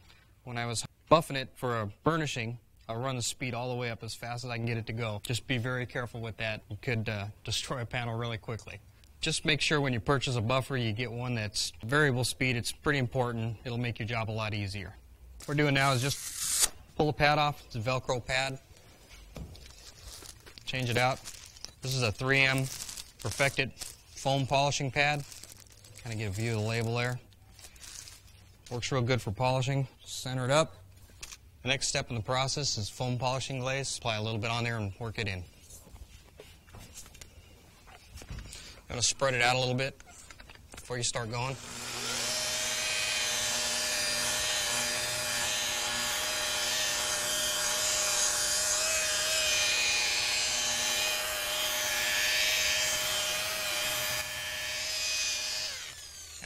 B: When I was buffing it for a burnishing, I'll run the speed all the way up as fast as I can get it to go. Just be very careful with that. You could destroy a panel really quickly. Just make sure when you purchase a buffer you get one that's variable speed. It's pretty important. It'll make your job a lot easier. What we're doing now is just pull the pad off. It's a Velcro pad. Change it out. This is a 3M perfected foam polishing pad. Kind of get a view of the label there. Works real good for polishing. Center it up. The next step in the process is foam polishing glaze. Apply a little bit on there and work it in. I'm going to spread it out a little bit before you start going.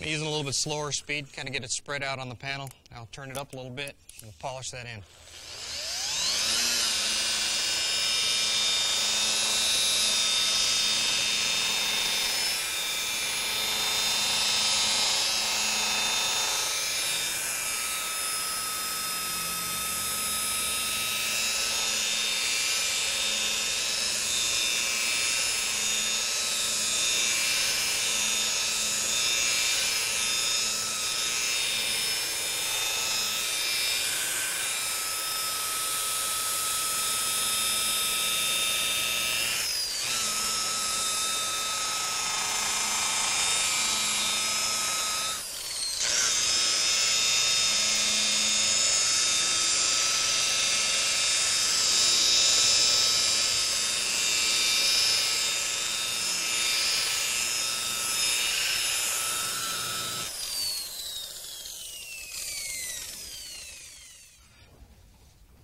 B: Using a little bit slower speed, kind of get it spread out on the panel. I'll turn it up a little bit and polish that in.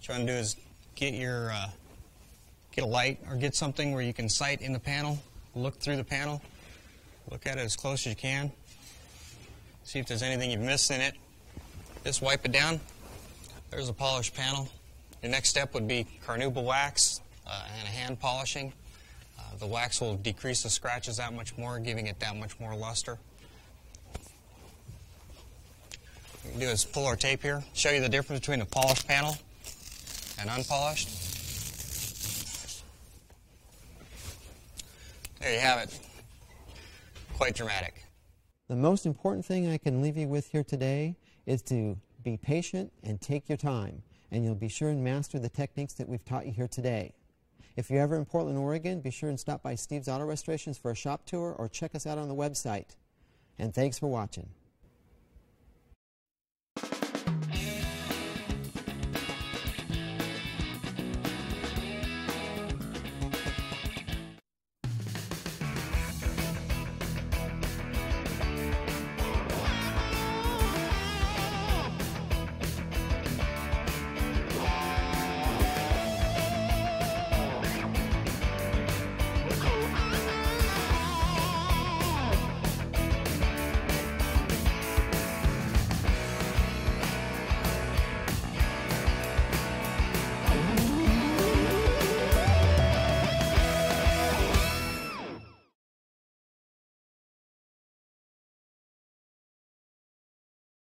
B: What you want to do is get a light or get something where you can sight in the panel, look through the panel, look at it as close as you can, see if there's anything you've missed in it. Just wipe it down. There's a polished panel. Your next step would be carnauba wax and a hand polishing. The wax will decrease the scratches that much more, giving it that much more luster. What we can do is pull our tape here, show you the difference between a polished panel and unpolished. There you have it. Quite dramatic.
A: The most important thing I can leave you with here today is to be patient and take your time, and you'll be sure and master the techniques that we've taught you here today. If you're ever in Portland, Oregon, be sure and stop by Steve's Auto Restorations for a shop tour or check us out on the website. And thanks for watching.